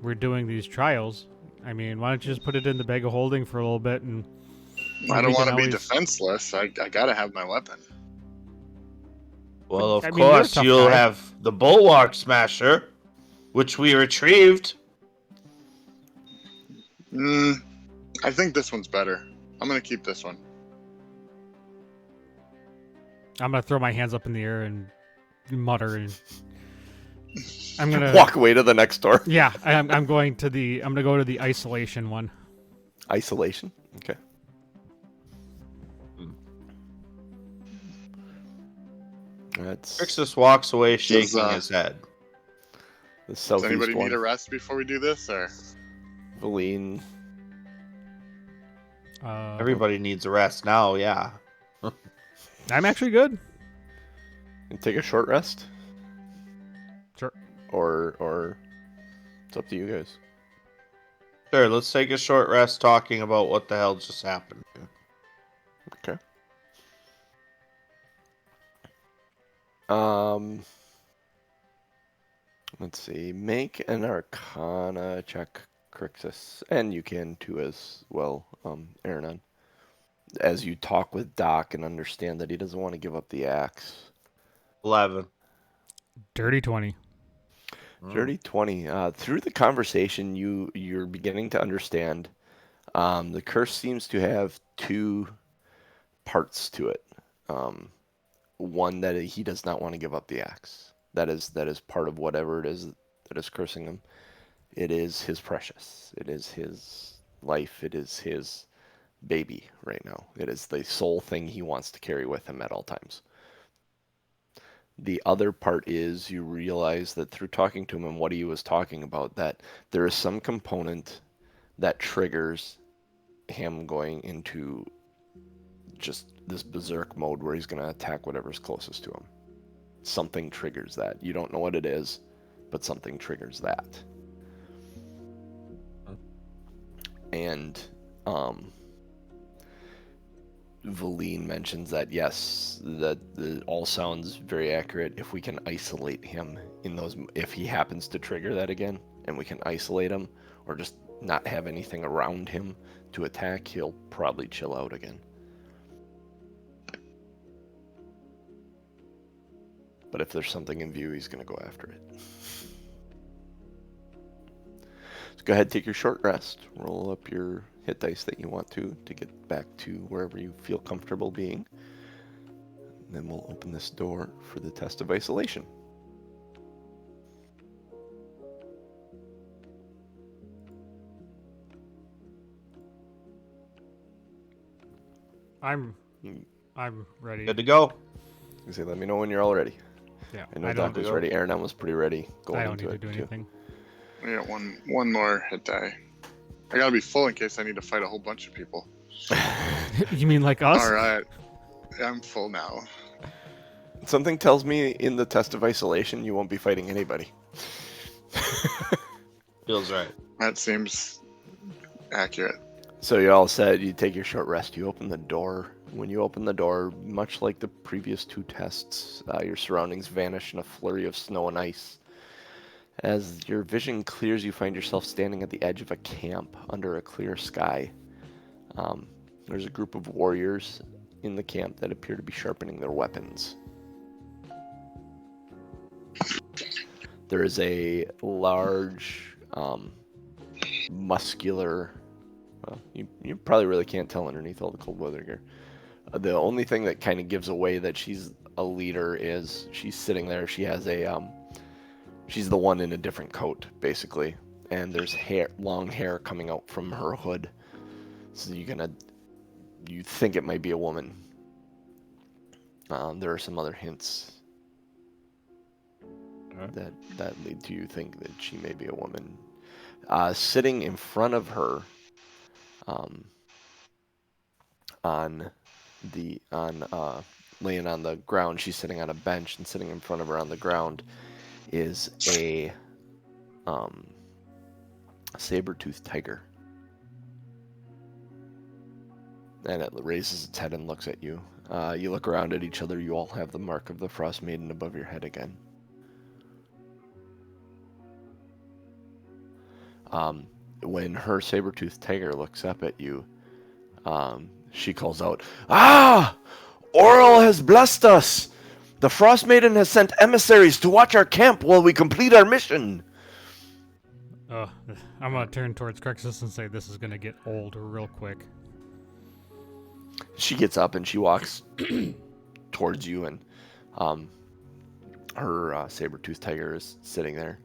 we're doing these trials. I mean, why don't you just put it in the bag of holding for a little bit and I don't want to be always... defenseless. I gotta have my weapon. Well, of I mean, you're a course, tough you'll guy. have the bulwark smasher, which we retrieved. I think this one's better. I'm gonna keep this one. I'm gonna throw my hands up in the air and mutter, and I'm gonna Walk away to the next door. Yeah, I'm gonna go to the isolation one. Isolation? Okay. That's Krixis walks away shaking his head. the Does southeast anybody one. need a rest before we do this, or? Valine. Everybody needs a rest now, yeah. I'm actually good. And take a short rest? Sure. Or it's up to you guys. Sure, let's take a short rest talking about what the hell just happened. Okay. Let's see. Make an Arcana check, Krixis, and you can too as well, Aranon. As you talk with Doc and understand that he doesn't want to give up the axe. 11. Dirty 20. Dirty 20. Through the conversation, you're beginning to understand. The curse seems to have two parts to it. One, that he does not want to give up the axe. That is part of whatever it is that is cursing him. It is his precious. It is his life. It is his baby right now. It is the sole thing he wants to carry with him at all times. The other part is you realize that through talking to him and what he was talking about, that there is some component that triggers him going into just this berserk mode where he's going to attack whatever's closest to him. Something triggers that. You don't know what it is, but something triggers that. And Valine mentions that yes, that all sounds very accurate. If we can isolate him in those, if he happens to trigger that again, and we can isolate him, or just not have anything around him to attack, he'll probably chill out again. But if there's something in view, he's going to go after it. So go ahead, take your short rest. Roll up your hit dice that you want to get back to wherever you feel comfortable being. And then we'll open this door for the test of isolation. I'm ready. Good to go. You say, let me know when you're all ready. Yeah. I know Doc was ready. Aranon was pretty ready going I don't into need to it do anything. I got one more hit die. I gotta be full in case I need to fight a whole bunch of people. You mean like us? All right, I'm full now. Something tells me in the test of isolation you won't be fighting anybody. Feels right. That seems accurate. So you all said you take your short rest. You open the door. When you open the door, much like the previous two tests, your surroundings vanish in a flurry of snow and ice. As your vision clears, you find yourself standing at the edge of a camp under a clear sky. There's a group of warriors in the camp that appear to be sharpening their weapons. There is a large, muscular. Well, you probably really can't tell underneath all the cold weather gear. The only thing that kind of gives away that she's a leader is she's sitting there. She has a she's the one in a different coat, basically, and there's long hair coming out from her hood. So you think it might be a woman. There are some other hints that lead to you think that she may be a woman. Sitting in front of her, laying on the ground, she's sitting on a bench, and sitting in front of her on the ground is a saber-toothed tiger. And it raises its head and looks at you. You look around at each other. You all have the mark of the Frost Maiden above your head again. When her saber-toothed tiger looks up at you, she calls out, "Ah! Oral has blessed us! The Frost Maiden has sent emissaries to watch our camp while we complete our mission!" I'm going to turn towards Krixis and say this is going to get old real quick. She gets up and she walks towards you, and her saber-toothed tiger is sitting there.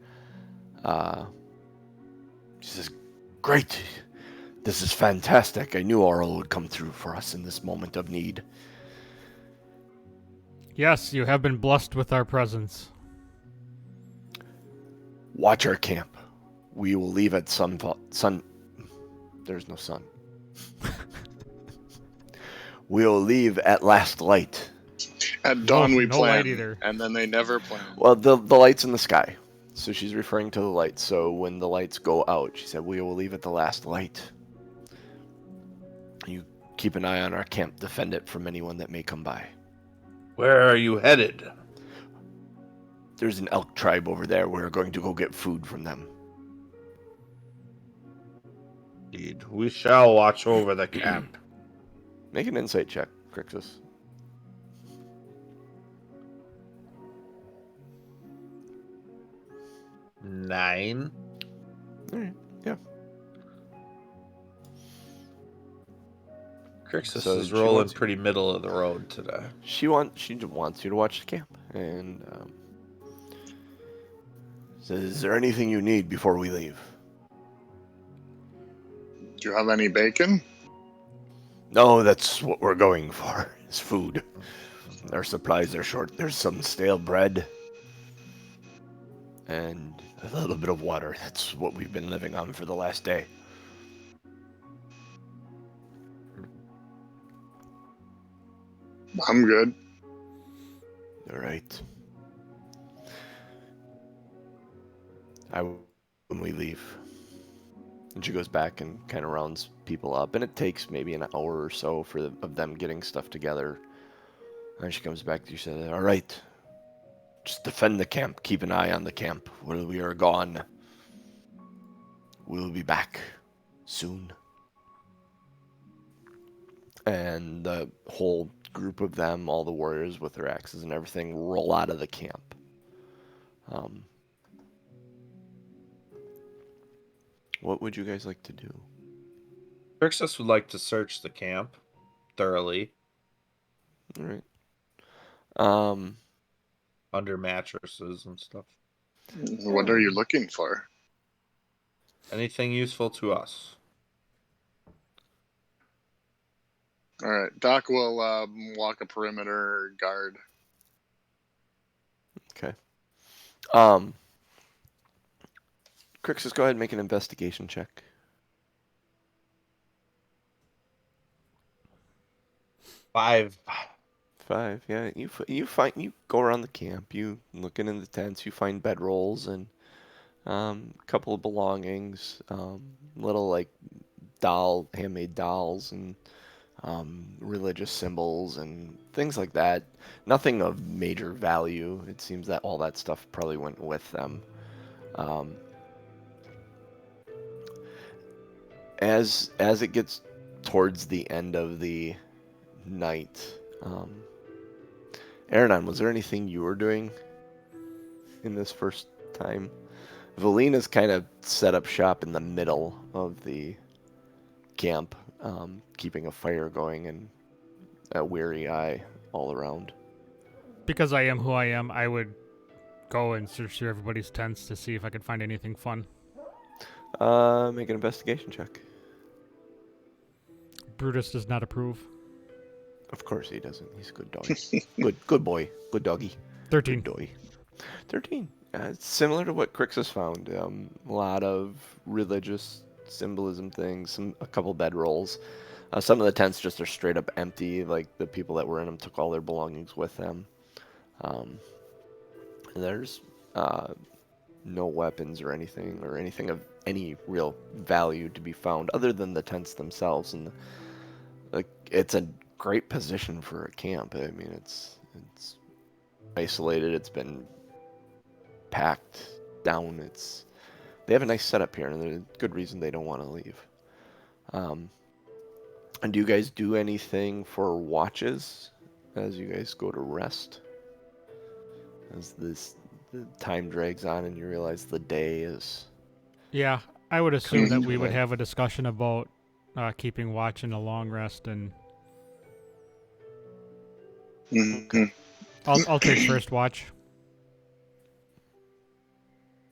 She says, "Great! This is fantastic. I knew Oral would come through for us in this moment of need." Yes, you have been blessed with our presence. "Watch our camp. We will leave at sun. There's no sun. We'll leave at last light." At dawn we no light plan, either. and then they never plan. Well, the light's in the sky. So she's referring to the lights. So when the lights go out, she said, "We will leave at the last light. You keep an eye on our camp. Defend it from anyone that may come by." Where are you headed? "There's an elk tribe over there. We're going to go get food from them." Indeed, we shall watch over the camp. Make an insight check, Krixis. 9. All right. Yeah. Krixis So is she rolling wants- pretty middle of the road today. She wants you to watch the camp, and says, "Is there anything you need before we leave?" Do you have any bacon? "No, that's what we're going for. Is food. Our supplies are short. There's some stale bread and a little bit of water. That's what we've been living on for the last day." I'm good. "All right. When we leave." And she goes back and kind of rounds people up, and it takes maybe an hour or so of them getting stuff together. And she comes back to you and says, "All right, just defend the camp. Keep an eye on the camp. While we are gone, we'll be back soon." And the whole group of them, all the warriors with their axes and everything, roll out of the camp. What would you guys like to do? Krixis would like to search the camp thoroughly. All right. Under mattresses and stuff. What are you looking for? Anything useful to us. All right, Doc will walk a perimeter guard. Okay. Krixis, go ahead and make an investigation check. 5. 5. Yeah, you go around the camp. You looking in the tents. You find bedrolls and a couple of belongings, little like handmade dolls and religious symbols and things like that. Nothing of major value. It seems that all that stuff probably went with them. As it gets towards the end of the night, Aranon, was there anything you were doing in this first time. Valina's kind of set up shop in the middle of the camp, keeping a fire going and a weary eye all around. Because I am who I am, I would go and search through everybody's tents to see if I could find anything fun. Make an investigation check. Brutus does not approve. Of course he doesn't. He's a good dog. good boy. Good doggy. 13. Good doggy. 13. It's similar to what Krixis found. A lot of religious symbolism things, a couple bedrolls. Some of the tents just are straight up empty. Like the people that were in them took all their belongings with them. There's no weapons or anything of any real value to be found other than the tents themselves. And it's a great position for a camp. I mean, it's isolated. It's been packed down. They have a nice setup here, and there's a good reason they don't want to leave. And do you guys do anything for watches as you guys go to rest? As the time drags on and you realize the day is... Yeah, I would assume that we would Right. have a discussion about keeping watch and a long rest, and Mhm. I'll take first watch.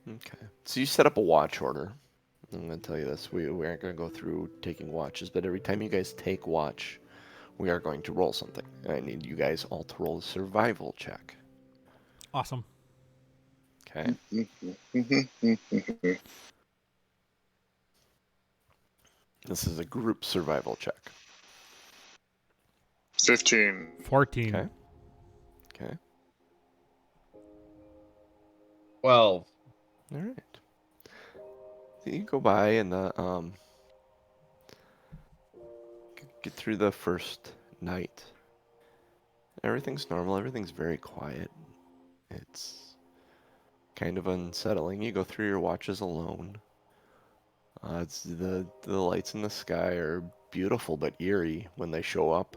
Okay. So you set up a watch order. I'm going to tell you this. We aren't going to go through taking watches, but every time you guys take watch, we are going to roll something. I need you guys all to roll a survival check. Awesome. Okay? This is a group survival check. 15. 14. Okay. Okay. 12. All right. So you go by and get through the first night. Everything's normal. Everything's very quiet. It's kind of unsettling. You go through your watches alone. It's the lights in the sky are beautiful but eerie when they show up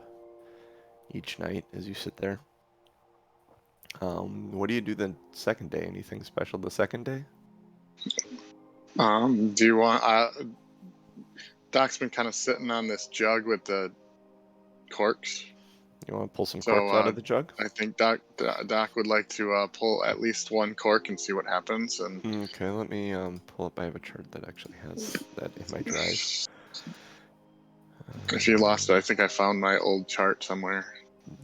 each night as you sit there. What do you do the second day? Anything special the second day? Do you want... Doc's been kind of sitting on this jug with the corks. You want to pull some So, corks out of the jug? I think Doc would like to pull at least one cork and see what happens. And Okay, let me pull up. I have a chart that actually has that in my drive. if you lost it, I think I found my old chart somewhere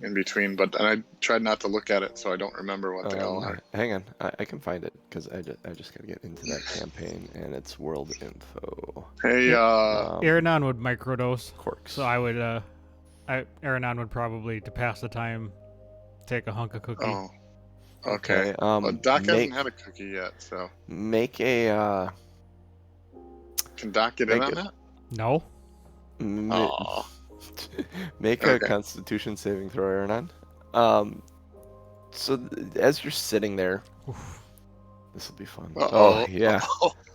in between. But I tried not to look at it, so I don't remember what they all are. Hang on, I can find it because I just gotta get into that campaign and it's world info. Hey, Aranon would microdose, Corks. so I would, Aranon would probably, to pass the time, take a hunk of cookie. oh, okay. Well, Doc hasn't had a cookie yet, so Make a can Doc get in Make on it- that? No? Aw. make a Okay. Constitution saving throw, Aranon. So as you're sitting there, this will be fun. Uh-oh. Oh yeah.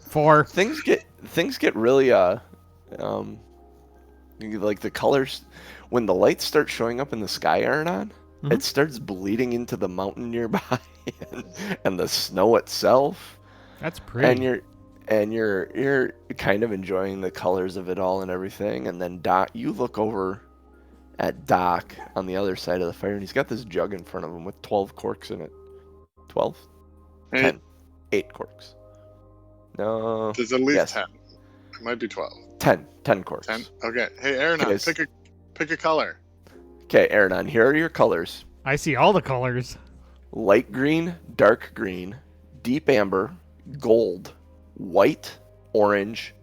4. Things get really like the colors when the lights start showing up in the sky, Aranon, Mhm. it starts bleeding into the mountain nearby and the snow itself, That's pretty. and you're kind of enjoying the colors of it all and everything. And then Doc, you look over at Doc on the other side of the fire, and he's got this jug in front of him with 12 corks in it. 12? Hey, 10. 8 corks. No. there's at least Yes. 10. It might be 12. 10 corks. 10. Okay. Hey, Aranon, Yes. pick a color. Okay, Aranon, here are your colors. I see all the colors. Light green, dark green, deep amber, gold, white, orange.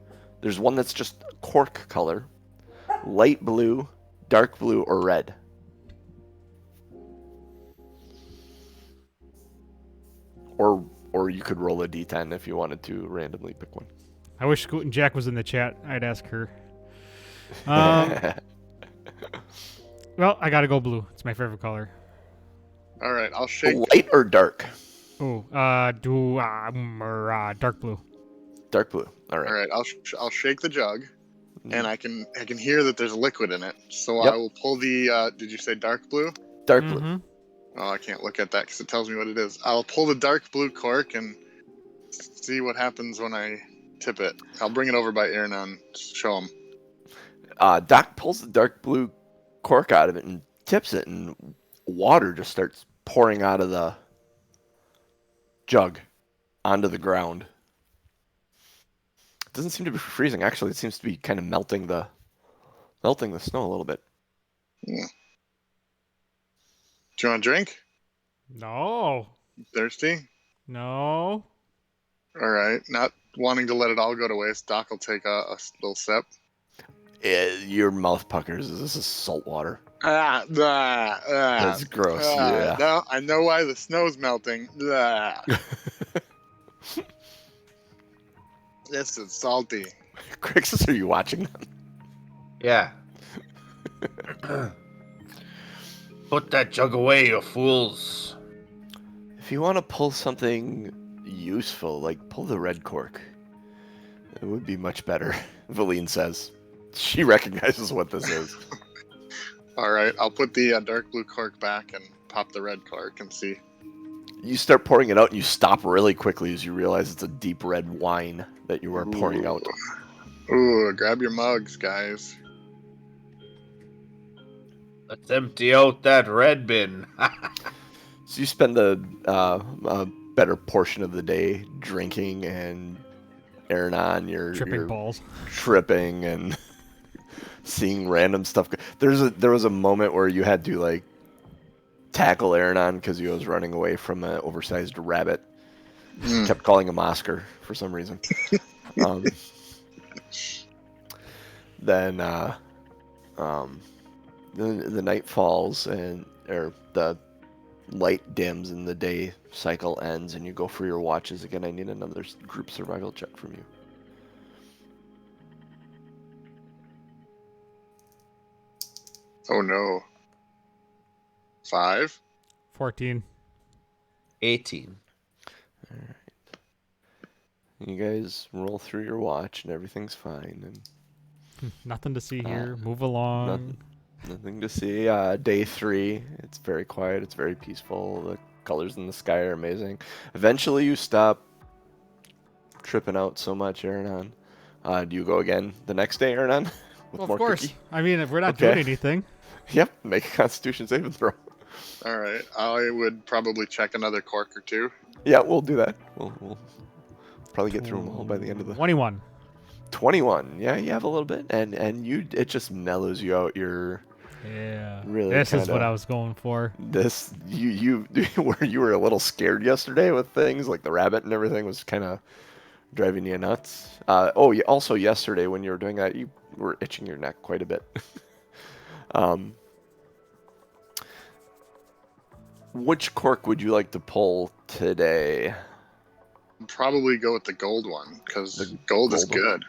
There's one that's just cork color. Light blue, dark blue, or red. Or you could roll a d10 if you wanted to randomly pick one. I wish Scoot and Jack was in the chat. I'd ask her. Well, I gotta go blue. It's my favorite color. All right, I'll shake. Light or dark? Oh, dark blue. Dark blue. All right. All right, I'll shake the jug, and I can hear that there's liquid in it. So Yep. I will pull the. Did you say dark blue? Dark blue. Mhm. Oh, I can't look at that because it tells me what it is. I'll pull the dark blue cork and see what happens when I tip it. I'll bring it over by Aaron. Show him. Doc pulls the dark blue cork out of it and tips it, and water just starts pouring out of the jug onto the ground. It doesn't seem to be freezing. Actually, it seems to be kind of melting the snow a little bit. Yeah. Do you want a drink? No. Thirsty? No. All right. Not wanting to let it all go to waste, Doc will take a little sip. Your mouth puckers. This is salt water. That's That's gross. Yeah. No, I know why the snow's melting. This is salty. Krixis, are you watching them? Yeah. Put that jug away, you fools. If you want to pull something useful, like pull the red cork, it would be much better, Valine says. She recognizes what this is. All right, I'll put the dark blue cork back and pop the red cork and see. You start pouring it out, and you stop really quickly as you realize it's a deep red wine that you are pouring out. Ooh, grab your mugs, guys. Let's empty out that red bin. So you spend a better portion of the day drinking, and Aaron, you're Tripping balls. tripping and seeing random stuff. There was a moment where you had to like tackle Aaron because he was running away from an oversized rabbit. Kept calling him Oscar for some reason. Then the night falls or the light dims and the day cycle ends, and you go for your watches again. I need another group survival check from you. Oh no. 5? 14. 18. All right. You guys roll through your watch, and everything's fine. And Nothing to see here. Move along. nothing to see. Day 3, it's very quiet. It's very peaceful. The colors in the sky are amazing. Eventually, you stop tripping out so much, Aaron. Do you go again the next day, Aaron? Well, of course. Cookie? I mean, if we're not doing anything. Yep, make a Constitution saving throw. All right, I would probably check another cork or two. Yeah, we'll do that. We'll probably get through them all by the end of the 21. 21. Yeah, you have a little bit, and it just mellows you out. You're really this is what I was going for. This you were a little scared yesterday with things like the rabbit and everything was kind of driving you nuts. Also yesterday when you were doing that, you were itching your neck quite a bit. Which cork would you like to pull today? Probably go with the gold one because gold is good.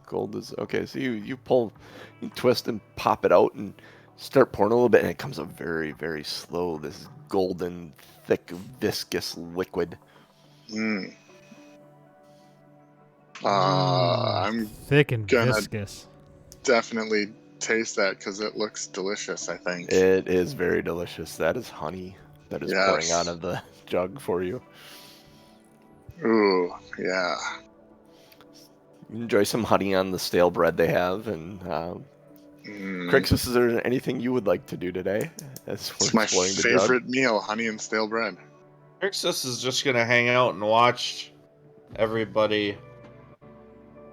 Gold is okay. So you pull, you twist and pop it out and start pouring a little bit, and it comes up very, very slow. This golden, thick, viscous liquid. I'm thick and viscous. Definitely taste that because it looks delicious. I think it is very delicious. That is honey that is pouring out of the jug for you. Ooh, yeah. Enjoy some honey on the stale bread they have, and Krixis, is there anything you would like to do today? It's my favorite meal, honey and stale bread. Krixis is just gonna hang out and watch everybody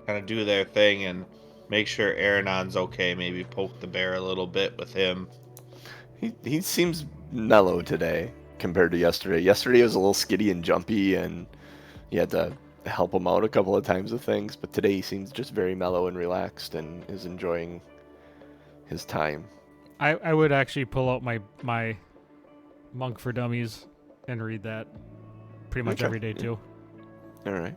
kind of do their thing and make sure Aaronon's okay. Maybe poke the bear a little bit with him. He seems mellow today compared to yesterday. Yesterday was a little skitty and jumpy, and you had to help him out a couple of times with things. But today he seems just very mellow and relaxed and is enjoying his time. I would actually pull out my Monk for Dummies and read that pretty much every day too. All right.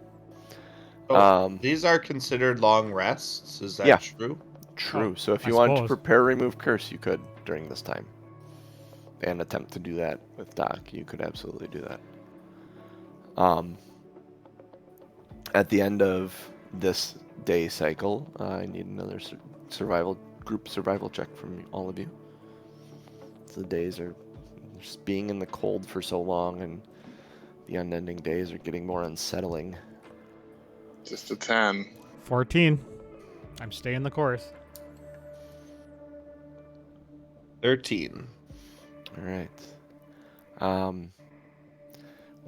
So, these are considered long rests. Is that true? True. So if you wanted to prepare remove curse, you could during this time. And attempt to do that with Doc. You could absolutely do that. At the end of this day cycle, I need another group survival check from all of you. The days are just being in the cold for so long, and the unending days are getting more unsettling. Just a 10. 14. I'm staying the course. 13. All right.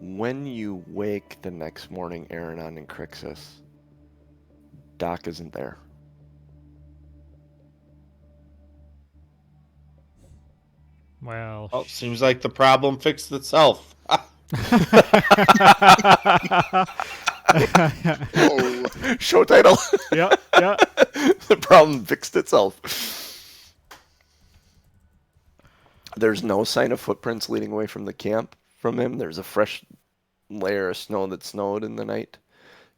When you wake the next morning, Aranon and Krixis, Doc isn't there. Well, Seems like the problem fixed itself. Oh, Show title. yeah. The problem fixed itself. There's no sign of footprints leading away from the camp from him. There's a fresh layer of snow that snowed in the night.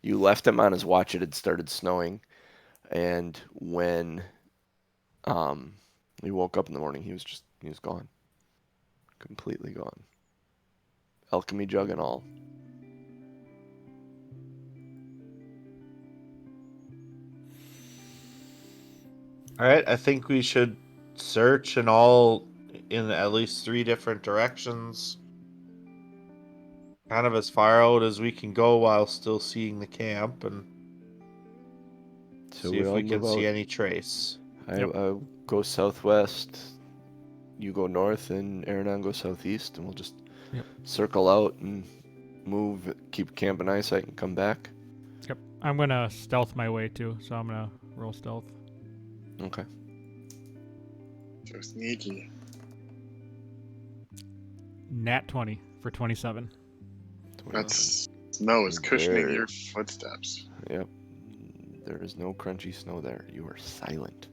You left him on his watch. It had started snowing. And when he woke up in the morning, he was gone. Completely gone. Alchemy jug and all. All right, I think we should search in at least 3 different directions. Kind of as far out as we can go while still seeing the camp, and So see if all we can move see out. any trace. I go southwest, you go north, and Aranon goes southeast, and we'll just circle out and move, keep camp in eyesight, and come back. Yep. I'm gonna stealth my way too, so I'm gonna roll stealth. Okay. so sneaky. Nat 20 for 27. That's snow is cushioning Very- your footsteps. Yep. There is no crunchy snow there. You are silent.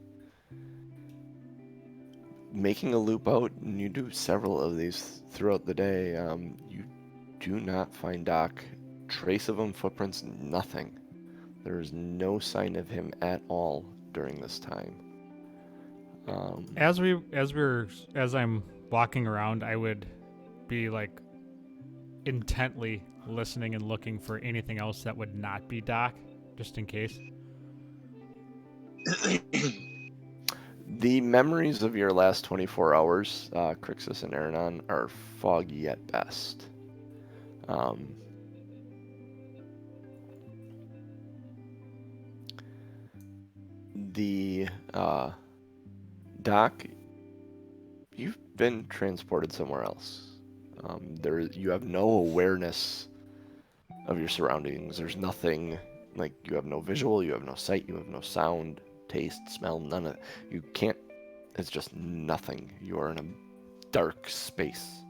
Making a loop out, and you do several of these throughout the day, you do not find Doc. Trace of him, footprints, nothing. There is no sign of him at all during this time. As I'm walking around, I would be like intently listening and looking for anything else that would not be Doc, just in case. The memories of your last 24 hours, Krixis and Aranon, are foggy at best. The Doc, you've been transported somewhere else. You have no awareness of your surroundings. There's nothing, like, you have no visual, you have no sight, you have no sound, taste, smell, none of it. You can't, it's just nothing. You are in a dark space.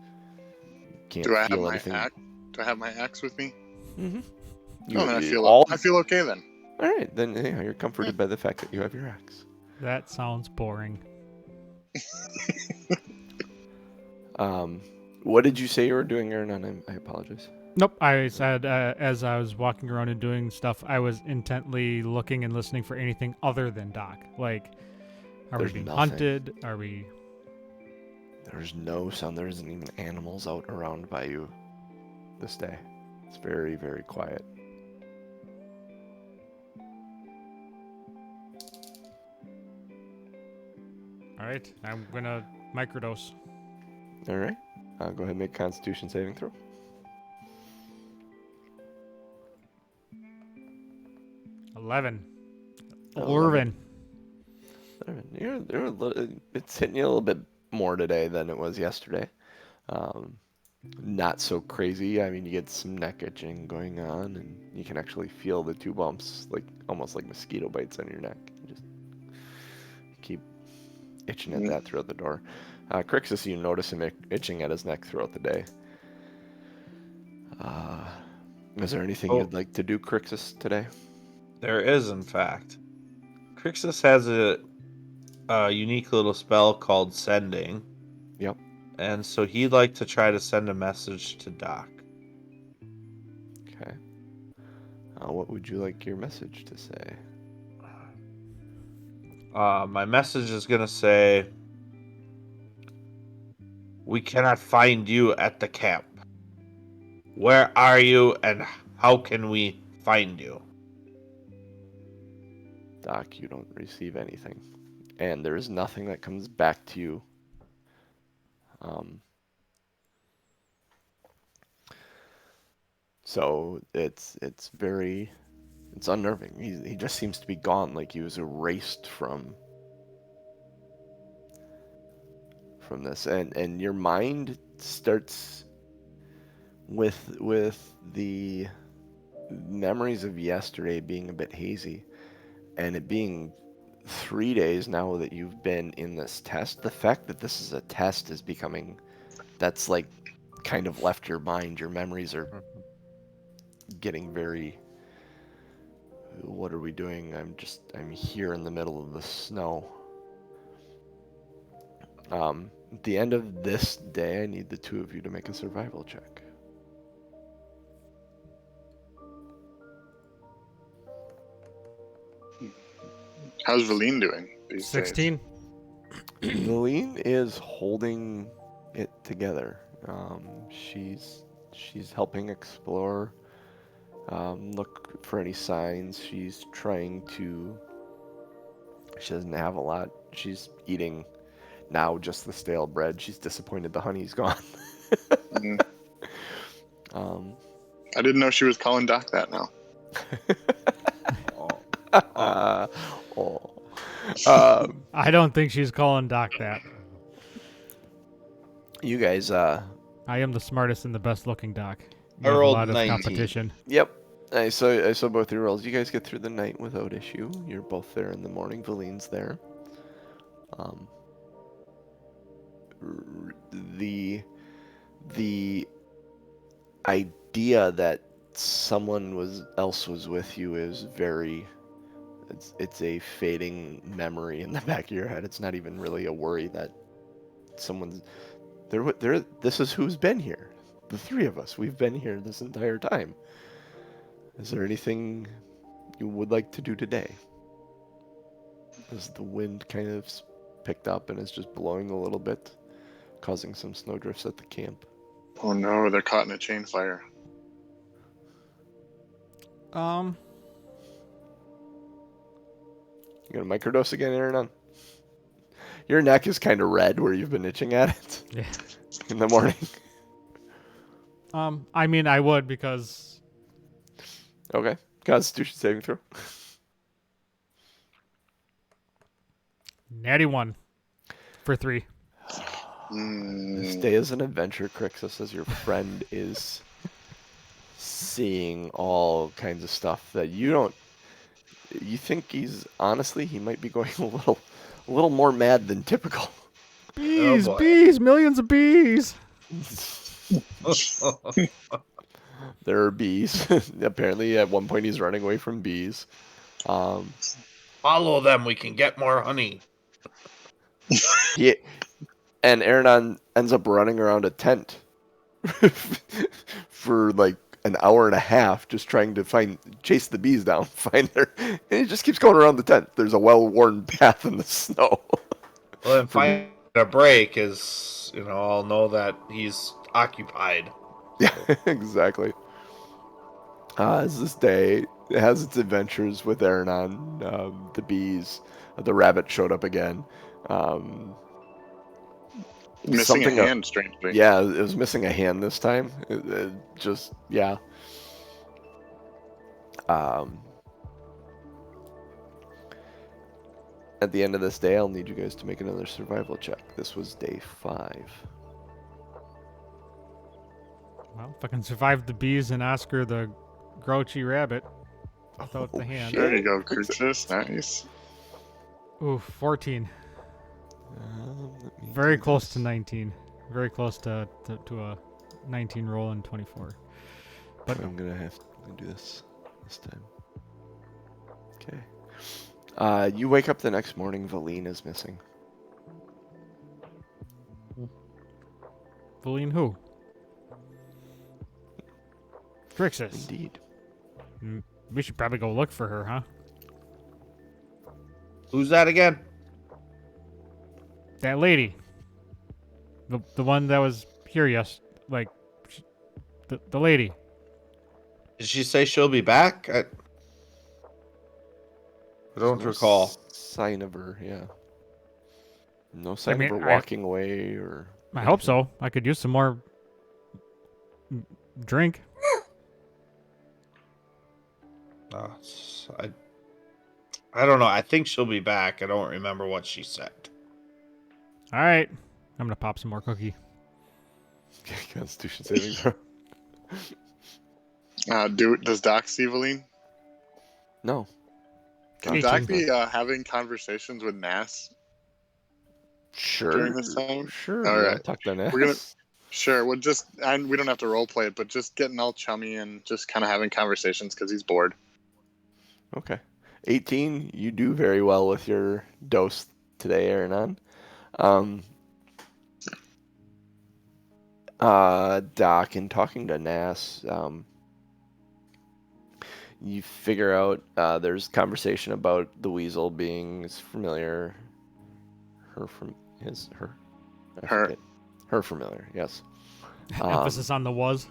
You can't Do I have feel my anything. axe? Do I have my axe with me? Mm-hmm. Oh, then I feel okay then. All right, then you're comforted by the fact that you have your axe. That sounds boring. What did you say you were doing, Aranon? I apologize. Nope, I said as I was walking around and doing stuff, I was intently looking and listening for anything other than Doc. Like, are There's we being nothing. hunted? Are we... There's no sound. There isn't even animals out around by you this day. It's very, very quiet. All right, I'm gonna microdose. All right. Go ahead and make a Constitution saving throw. 11. 11. It's hitting you a little bit more today than it was yesterday. Not so crazy. I mean, you get some neck itching going on, and you can actually feel the 2 bumps, like almost like mosquito bites on your neck. You just keep itching at that throughout the door. Krixis, you notice him itching at his neck throughout the day. Is there anything you'd like to do, Krixis, today? There is, in fact. Krixis has a unique little spell called Sending. Yep. And so he'd like to try to send a message to Doc. Okay. What would you like your message to say? My message is going to say, "We cannot find you at the camp. Where are you, and how can we find you?" Doc, you don't receive anything. And there is nothing that comes back to you. So it's very It's unnerving. He just seems to be gone, like he was erased from this. And your mind starts with the memories of yesterday being a bit hazy, and it being 3 days now that you've been in this test. The fact that this is a test is becoming, that's like kind of left your mind. Your memories are getting very, what are we doing? I'm here in the middle of the snow. At the end of this day, I need the two of you to make a survival check. How's Valine doing these 16. Valine is holding it together. She's helping explore, look for any signs. She's trying to. She doesn't have a lot. She's eating now just the stale bread. She's disappointed the honey's gone. days? I didn't know she was calling Doc that now. I don't think she's calling Doc that. You guys, I am the smartest and the best looking Doc. I You have a rolled lot of 19. competition. Yep. I saw both your rolls. You guys get through the night without issue. You're both there in the morning. Valine's there. The idea that someone else was with you is very. It's a fading memory in the back of your head. It's not even really a worry that someone's there. This is who's been here. The three of us. We've been here this entire time. Is there anything you would like to do today? As the wind kind of picked up and is just blowing a little bit, causing some snowdrifts at the camp. Oh no, they're caught in a chain fire. Um, You got a microdose again, Aaron? Your neck is kind of red where you've been itching at it yeah. in the morning. I mean, I would because Okay. Constitution saving throw. natty 1 for 3. This day is an adventure, Krixis, as your friend is seeing all kinds of stuff that you don't. You think he might be going a little more mad than typical. Bees, boy. bees, millions of bees. There are bees. Apparently, at one point, he's running away from bees. Follow them, we can get more honey. And Aaron ends up running around a tent for like an hour and a half, just trying to chase the bees down, find her, and he just keeps going around the tent. There's a well-worn path in the snow. Well, then find a break is, I'll know that he's occupied. Yeah, exactly. As this day has its adventures with Aaron, the bees, the rabbit showed up again. Missing a hand, strangely. Yeah, it was missing a hand this time. Yeah. At the end of this day, I'll need you guys to make another survival check. This was day 5. Well, if I can survive the bees and Oscar the grouchy rabbit without the hand. shit. There you go, Krixis. Nice. Ooh, 14. Very close to 19. Very close to a 19 roll and 24. But I'm gonna have to do this time. Okay. You wake up the next morning. Valine is missing. Valine who? Krixis. Indeed. We should probably go look for her, huh? Who's that again? That lady. The one that was here the lady. Did she say she'll be back? I don't There's no recall. Sign of her, yeah. No sign mean, of her walking away or. I hope so. I could use some more drink. I don't know. I think she'll be back. I don't remember what she said. All right. I'm going to pop some more cookie. Constitution saving throw. Does Doc see Valine? No. Can 18. Doc be having conversations with Nass Sure. during this time? Sure. All Yeah, right. talk to Nass. We're gonna sure. We'll just and we don't have to role play it, but just getting all chummy and just kind of having conversations because he's bored. Okay. 18. You do very well with your dose today, Aaron. Doc, in talking to Nass, you figure out there's conversation about the Weasel being familiar. Her. I Her. forget. Her familiar, yes. Emphasis on the was.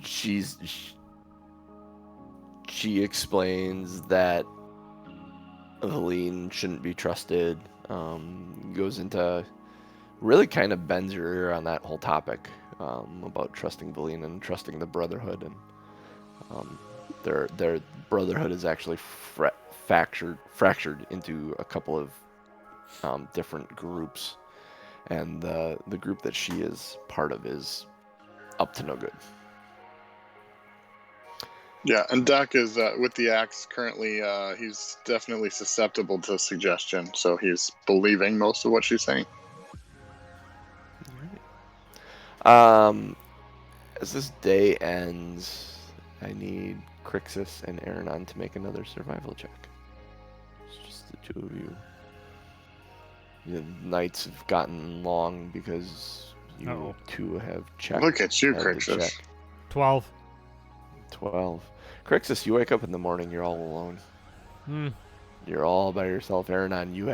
She explains that Helene shouldn't be trusted. Goes into really kind of bends your ear on that whole topic about trusting Valine and trusting the Brotherhood, and their Brotherhood is actually fractured into a couple of different groups, and the group that she is part of is up to no good. Yeah, and Doc is with the axe currently. He's definitely susceptible to suggestion, so he's believing most of what she's saying. As this day ends, I need Krixis and Aranon to make another survival check. It's just the two of you. The nights have gotten long because you two have checked. Look at you, had to Krixis. check. 12. 12. Krixis, you wake up in the morning, you're all alone. You're all by yourself. Aranon, you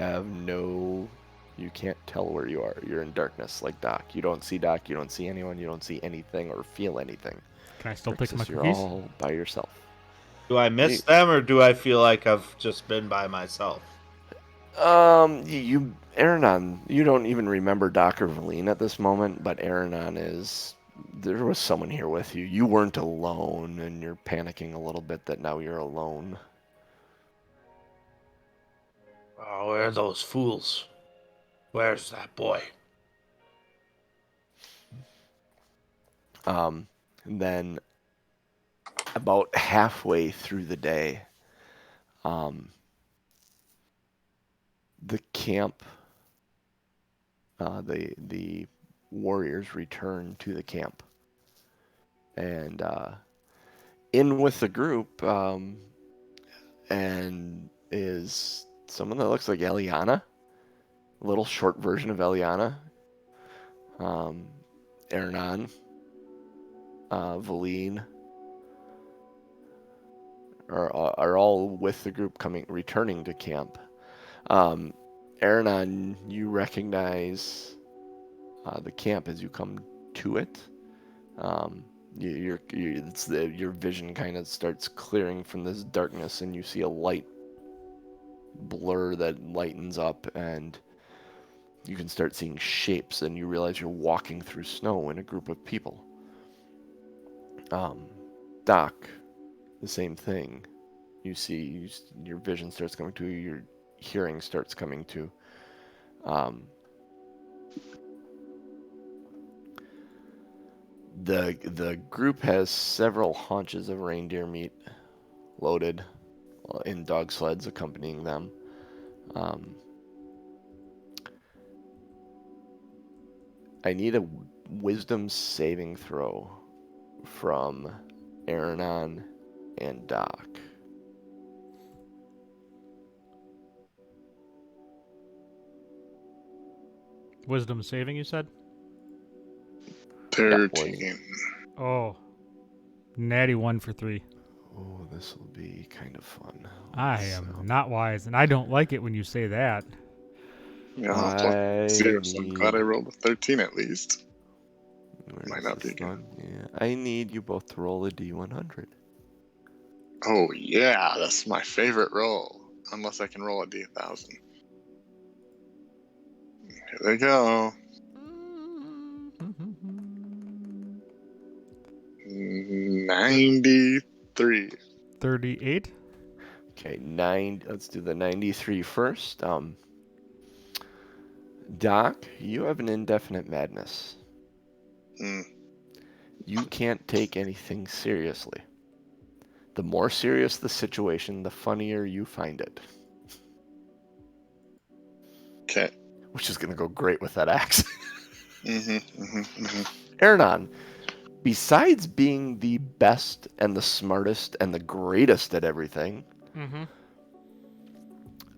can't tell where you are. You're in darkness like Doc. You don't see Doc, you don't see anyone, you don't see anything or feel anything. Can I still Krixis, pick my you're cookies? all by yourself. Do I miss them, or do I feel like I've just been by myself? Aranon, you don't even remember Doc or Valine at this moment, but Aranon is... There was someone here with you. You weren't alone, and you're panicking a little bit that now you're alone. Oh, where are those fools? Where's that boy? And then about halfway through the day, the camp, the warriors return to the camp, and in with the group, and is someone that looks like Eliana, a little short version of Eliana. Aranon, Valine are all with the group returning to camp. Aranon, you recognize the camp as you come to it. Your vision kind of starts clearing from this darkness, and you see a light blur that lightens up, and you can start seeing shapes, and you realize you're walking through snow in a group of people. Doc, the same thing. You see, your vision starts coming to, your hearing starts coming to. The group has several haunches of reindeer meat loaded in dog sleds accompanying them. I need a wisdom saving throw from Aranon and Doc. Wisdom saving, you said? 13. Oh. Natty 1 for 3. Oh, this will be kind of fun. I am not wise, and I don't like it when you say that. Yeah, plus 0, so I'm glad I rolled a 13 at least. Might not be good. Yeah, I need you both to roll a D100. Oh, yeah, that's my favorite roll. Unless I can roll a D1000. Here they go. 93. 38. Okay, let's do the 93 first. Doc, you have an indefinite madness. Hmm. You can't take anything seriously. The more serious the situation, the funnier you find it. Okay. Which is going to go great with that axe. Mm-hmm. Ernan, besides being the best and the smartest and the greatest at everything,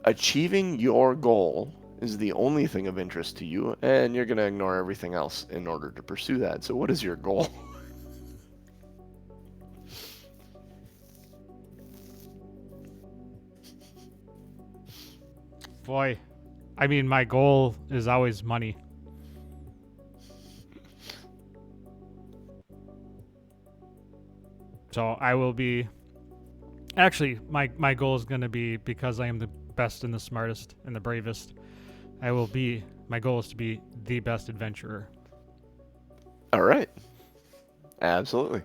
achieving your goal is the only thing of interest to you, and you're going to ignore everything else in order to pursue that. So what is your goal? Boy, I mean, my goal is always money. So I will be... Actually, my goal is going to be, because I am the best and the smartest and the bravest, my goal is to be the best adventurer. All right. Absolutely.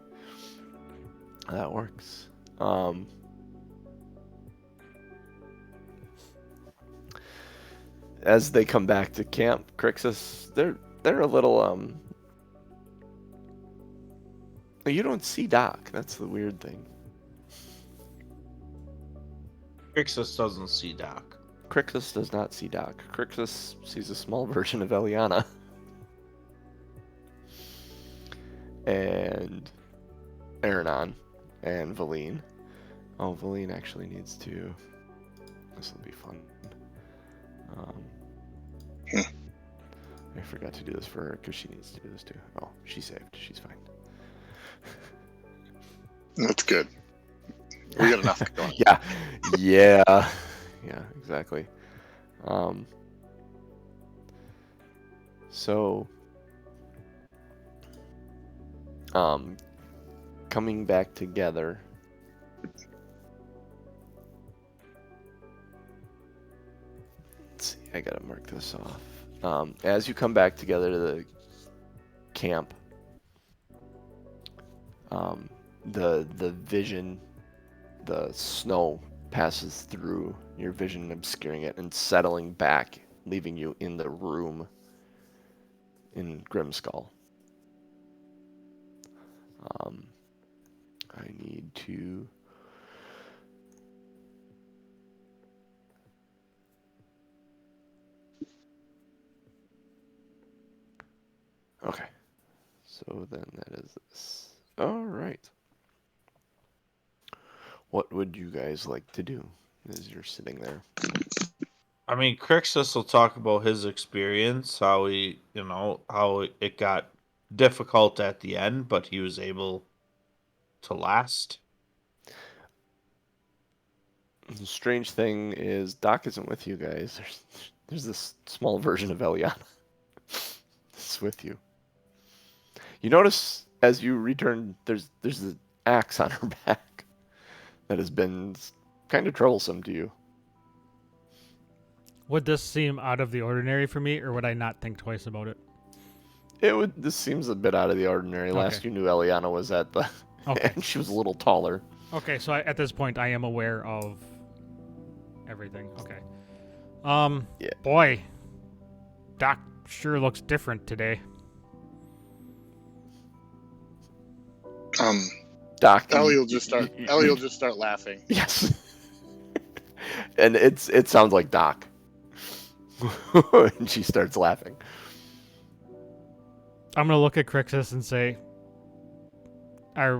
That works. As they come back to camp, Krixis, they're a little you don't see Doc. That's the weird thing. Krixis doesn't see Doc. Krixis does not see Doc. Krixis sees a small version of Eliana. And Eranon and Valine. Oh, Valine actually needs to... This will be fun. I forgot to do this for her because she needs to do this too. Oh, she's saved. She's fine. That's good. We got enough going. Yeah, exactly. So, coming back together. Let's see, I gotta mark this off. As you come back together to the camp, the vision, the snow passes through your vision, obscuring it and settling back, leaving you in the room in Grimskull. I need to... Okay. So then that is this. All right. What would you guys like to do as you're sitting there? I mean, Krixis will talk about his experience, how it got difficult at the end, but he was able to last. The strange thing is Doc isn't with you guys. There's this small version of Eliana. It's with you. You notice as you return, there's an axe on her back that has been kind of troublesome to you. Would this seem out of the ordinary for me, or would I not think twice about it? This seems a bit out of the ordinary. Okay. Last you knew Eliana was at the... Okay. And she was a little taller. Okay, so at this point, I am aware of everything. Okay. Yeah. Boy, Doc sure looks different today. Doc. Ellie will just start laughing. Yes. And it sounds like Doc. And she starts laughing. I'm gonna look at Krixis and say, I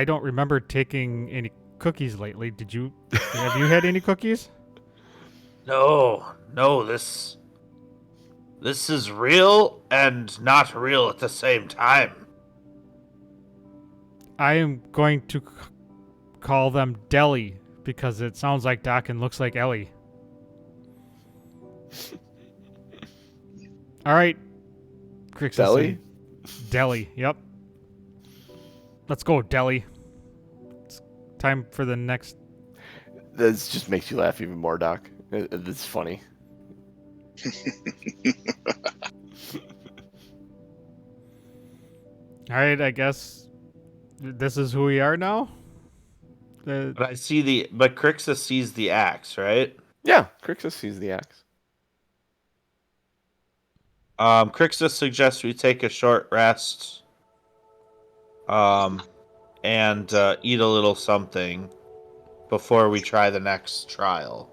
don't remember taking any cookies lately. Have you had any cookies? No, this is real and not real at the same time. I am going to call them Deli because it sounds like Doc and looks like Ellie. All right, Krixis. Deli? Deli, yep. Let's go, Deli. It's time for the next... This just makes you laugh even more, Doc. It's funny. All right, I guess this is who we are now? But but Krixis sees the axe, right? Yeah, Krixis sees the axe. Krixis suggests we take a short rest. And eat a little something before we try the next trial.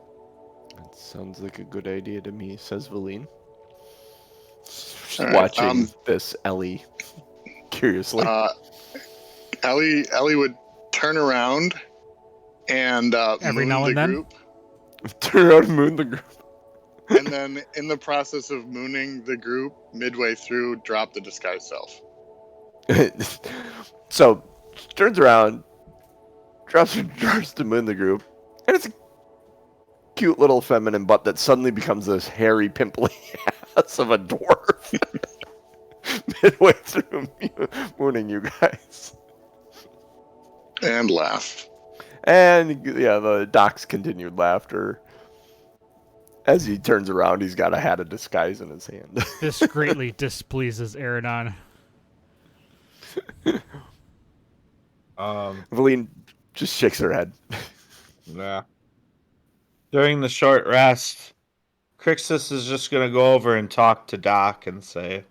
That sounds like a good idea to me, says Valine. Just All watching this Ellie curiously. Ellie would turn around and Every moon now the and then? group. Turn around and moon the group. And then, in the process of mooning the group, midway through, drop the disguise self. So, she turns around, drops her drawers to moon the group, and it's a cute little feminine butt that suddenly becomes this hairy, pimply ass of a dwarf. Midway through mooning you guys. And laugh. And, yeah, the Doc's continued laughter. As he turns around, he's got a hat of disguise in his hand. This greatly displeases Aranon. Valine just shakes her head. Yeah. During the short rest, Krixis is just going to go over and talk to Doc and say,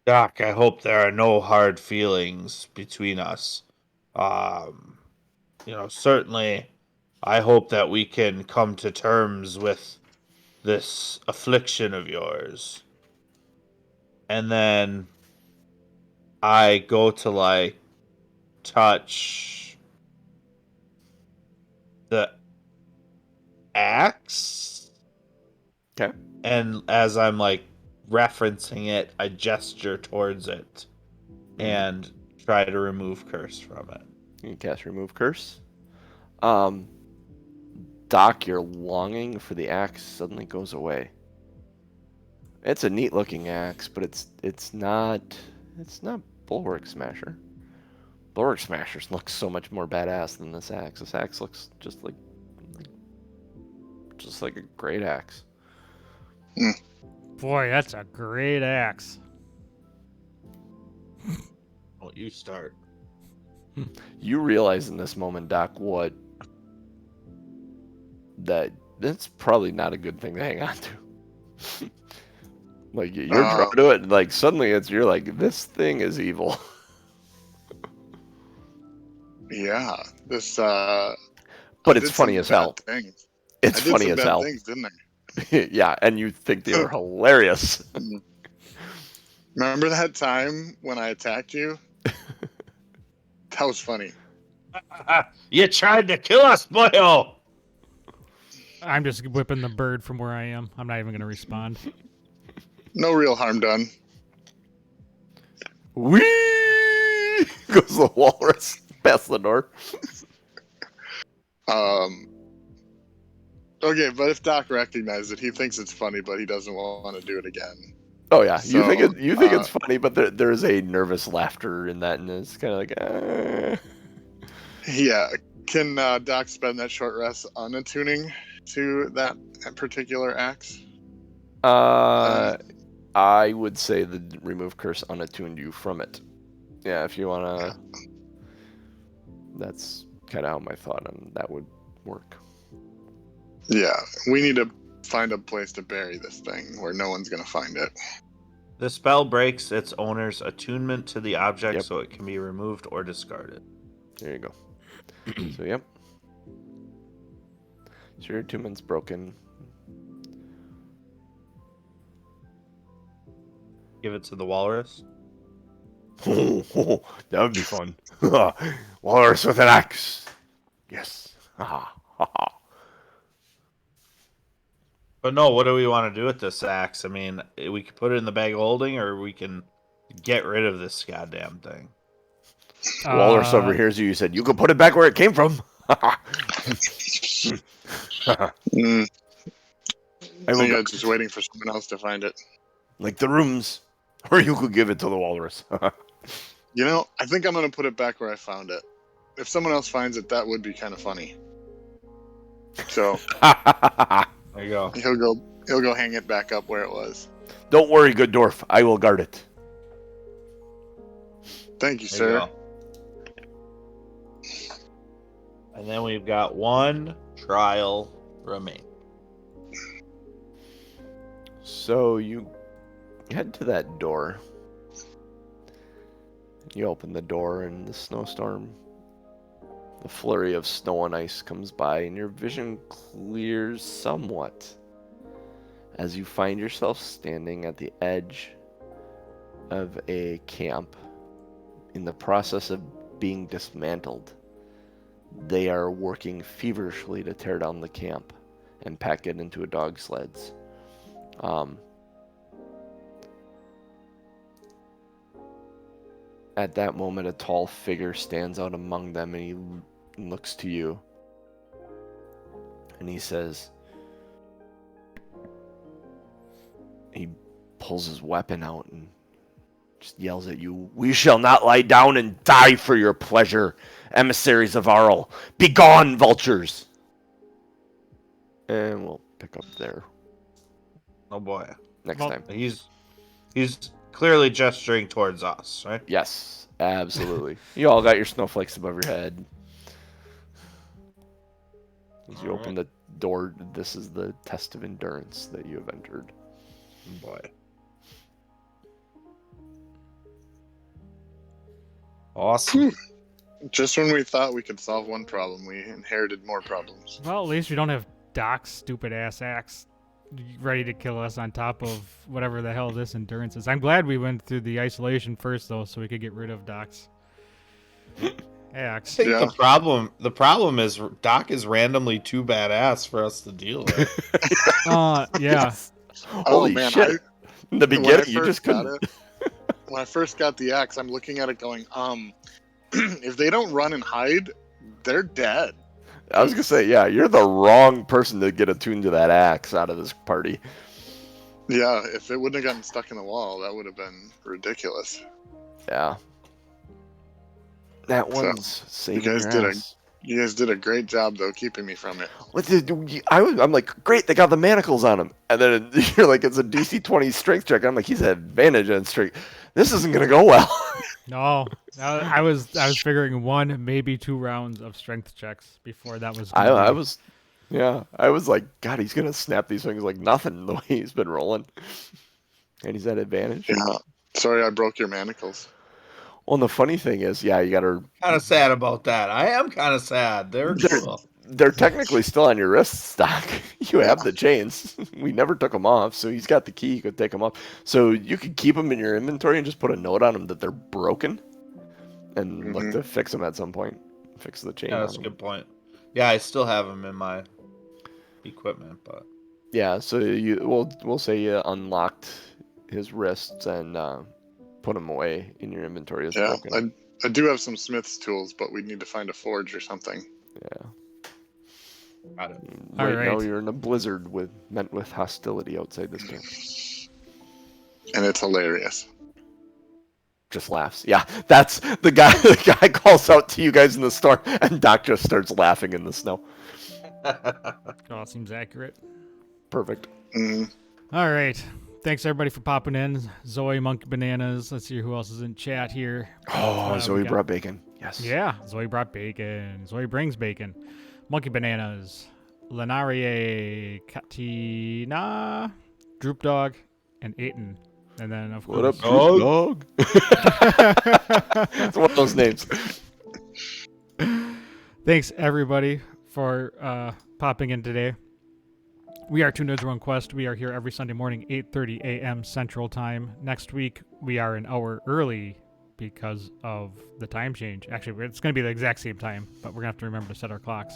Doc, I hope there are no hard feelings between us. Certainly, I hope that we can come to terms with this affliction of yours. And then I go to, touch the axe. Okay. And as I'm, referencing it, I gesture towards it and try to remove curse from it. You can cast Remove Curse. Doc, your longing for the axe suddenly goes away. It's a neat looking axe, but it's not Bulwark Smasher. Bulwark Smashers look so much more badass than this axe. This axe looks just like a great axe. Boy, that's a great axe. Well, you start. You realize in this moment, Doc, that's probably not a good thing to hang on to. You're drawn to it, suddenly you're like, this thing is evil. Yeah, this. But it's funny as hell. It's funny as hell. Things, didn't I? Yeah, and you think they are hilarious. Remember that time when I attacked you? That was funny. You tried to kill us, boyo! I'm just whipping the bird from where I am. I'm not even going to respond. No real harm done. Whee! Goes the walrus past the door. Okay, but if Doc recognizes it, he thinks it's funny, but he doesn't want to do it again. Oh yeah, So, you think it's funny, but there is a nervous laughter in that, and it's kind of like. Yeah, can Doc spend that short rest unattuning to that particular axe? I would say the Remove Curse unattuned you from it. Yeah, if you wanna. That's kind of how my thought on that would work. Yeah, we need to find a place to bury this thing where no one's gonna find it. The spell breaks its owner's attunement to the object, so it can be removed or discarded. There you go. So, yep. So your attunement's broken. Give it to the walrus. That would be fun. Walrus with an axe. Yes. But no, what do we want to do with this axe? I mean, we could put it in the bag of holding, or we can get rid of this goddamn thing. Walrus overhears you. You said, you can put it back where it came from. I think I'm just waiting for someone else to find it. Like the rooms. Or you could give it to the walrus. You know, I think I'm going to put it back where I found it. If someone else finds it, that would be kind of funny. So, there you go. He'll go hang it back up where it was. Don't worry, good dwarf. I will guard it. Thank you, There you sir. And then we've got one trial remaining. So you head to that door. You open the door and the snowstorm, the flurry of snow and ice comes by and your vision clears somewhat as you find yourself standing at the edge of a camp in the process of being dismantled. They are working feverishly to tear down the camp and pack it into a dog sleds. At that moment, a tall figure stands out among them, and he looks to you. And he says, he pulls his weapon out and just yells at you, "We shall not lie down and die for your pleasure, emissaries of Arl. Begone, vultures!" And we'll pick up there Oh boy. next Well, time. He's clearly gesturing towards us, right? Yes, absolutely. You all got your snowflakes above your head. As you open the door, this is the test of endurance that you have entered. Oh boy. Awesome. Just when we thought we could solve one problem, we inherited more problems. Well, at least we don't have Doc's stupid ass axe ready to kill us on top of whatever the hell this endurance is. I'm glad we went through the isolation first, though, so we could get rid of Doc's I axe. think Yeah. the problem is Doc is randomly too badass for us to deal with. Yeah. Holy shit. In the beginning, you just couldn't. When I first got the axe, I'm looking at it going, if they don't run and hide, they're dead. I was going to say, yeah, you're the wrong person to get attuned to that axe out of this party. Yeah, if it wouldn't have gotten stuck in the wall, that would have been ridiculous. Yeah. That So, one's saving you guys your did a- ass. You guys did a great job, though, keeping me from it. I'm like, great, they got the manacles on him. And then you're like, it's a DC 20 strength check. I'm like, he's at advantage on strength. This isn't going to go well. No, I was figuring 1, maybe 2 rounds of strength checks before that was. I was like, God, he's going to snap these things like nothing the way he's been rolling. And he's at advantage. Yeah. Sorry I broke your manacles. Well, and the funny thing is, yeah, you got to. Kind of sad about that. I am kind of sad. They're cool. They're technically still on your wrists, Doc. You have the chains. We never took them off, so he's got the key. You could take them off. So you could keep them in your inventory and just put a note on them that they're broken, and look to fix them at some point. Fix the chain. Yeah, that's a good point. Yeah, I still have them in my equipment, but yeah. So we'll say you unlocked his wrists and put them away in your inventory as Yeah, broken. I do have some smith's tools, but we'd need to find a forge or something. Yeah. got it. Right now Alright. you're in a blizzard met with hostility outside this camp. And it's hilarious. Just laughs. Yeah, that's the guy. The guy calls out to you guys in the storm, and Doc just starts laughing in the snow. Oh, seems accurate. Perfect. Mm. All right. Thanks everybody for popping in. Zoe, Monkey Bananas. Let's see who else is in chat here. Oh, we Zoe got- brought bacon. Yes. Yeah, Zoe brought bacon. Zoe brings bacon. Monkey Bananas, Lenarie, Katina, Droop Dog, and Aiton. And then, of What up, course, dog? It's one of those names. thanks everybody for popping in today. We are Two Nerds One Quest. We are here every Sunday morning, 8:30 a.m. Central Time. Next week, we are an hour early because of the time change. Actually, it's going to be the exact same time, but we're going to have to remember to set our clocks.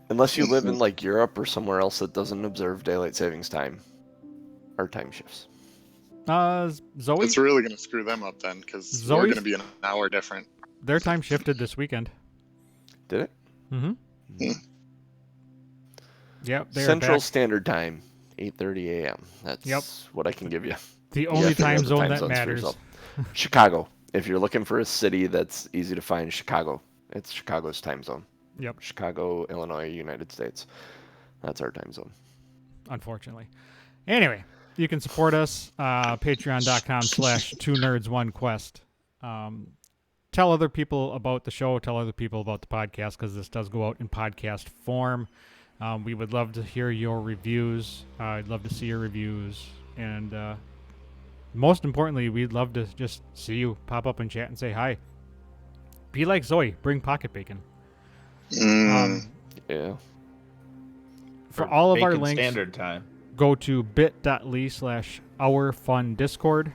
Unless you live in like Europe or somewhere else that doesn't observe daylight savings time or time shifts. Zoe, It's really going to screw them up then, because we're Zoe's- going to be an hour different. their time shifted this weekend. Did it? Mm-hmm. Hmm. Yep, they're Central back. Standard Time, 8:30 a.m. That's Yep. what I can give you. The You only have to know time the zone time that zones for matters. yourself. Chicago. If you're looking for a city that's easy to find, Chicago. It's Chicago's time zone. Yep, Chicago, Illinois, United States. That's our time zone. unfortunately. Anyway, you can support us, patreon.com/2nerds1quest. tell other people about the show, tell other people about the podcast, because this does go out in podcast form. We would love to hear your reviews. I'd love to see your reviews. And most importantly, we'd love to just see you pop up and chat and say hi. Be like Zoe. Bring pocket bacon. Yeah. For all of our Bacon links, standard time. go to bit.ly/ourfundiscord.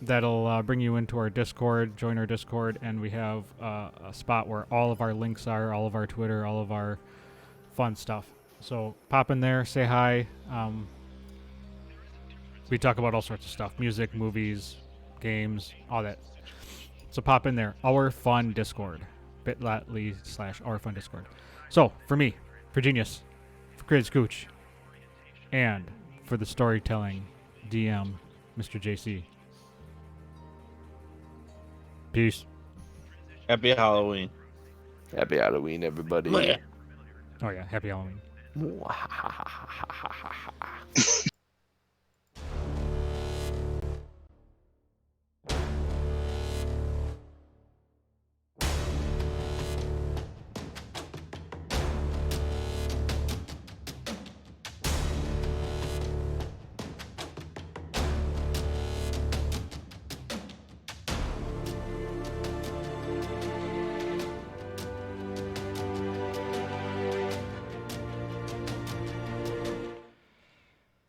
That'll bring you into our Discord. Join our Discord, and we have a spot where all of our links are, all of our Twitter, all of our fun stuff. So pop in there, say hi. We talk about all sorts of stuff: music, movies, games, all that. So pop in there. Our Fun Discord. bit.ly/ourfundiscord. So for me, for Genius, for Krixis Cooch, and for the storytelling DM, Mr. JC. Peace. Happy Halloween. Happy Halloween, everybody. Yeah. Oh yeah, happy Halloween.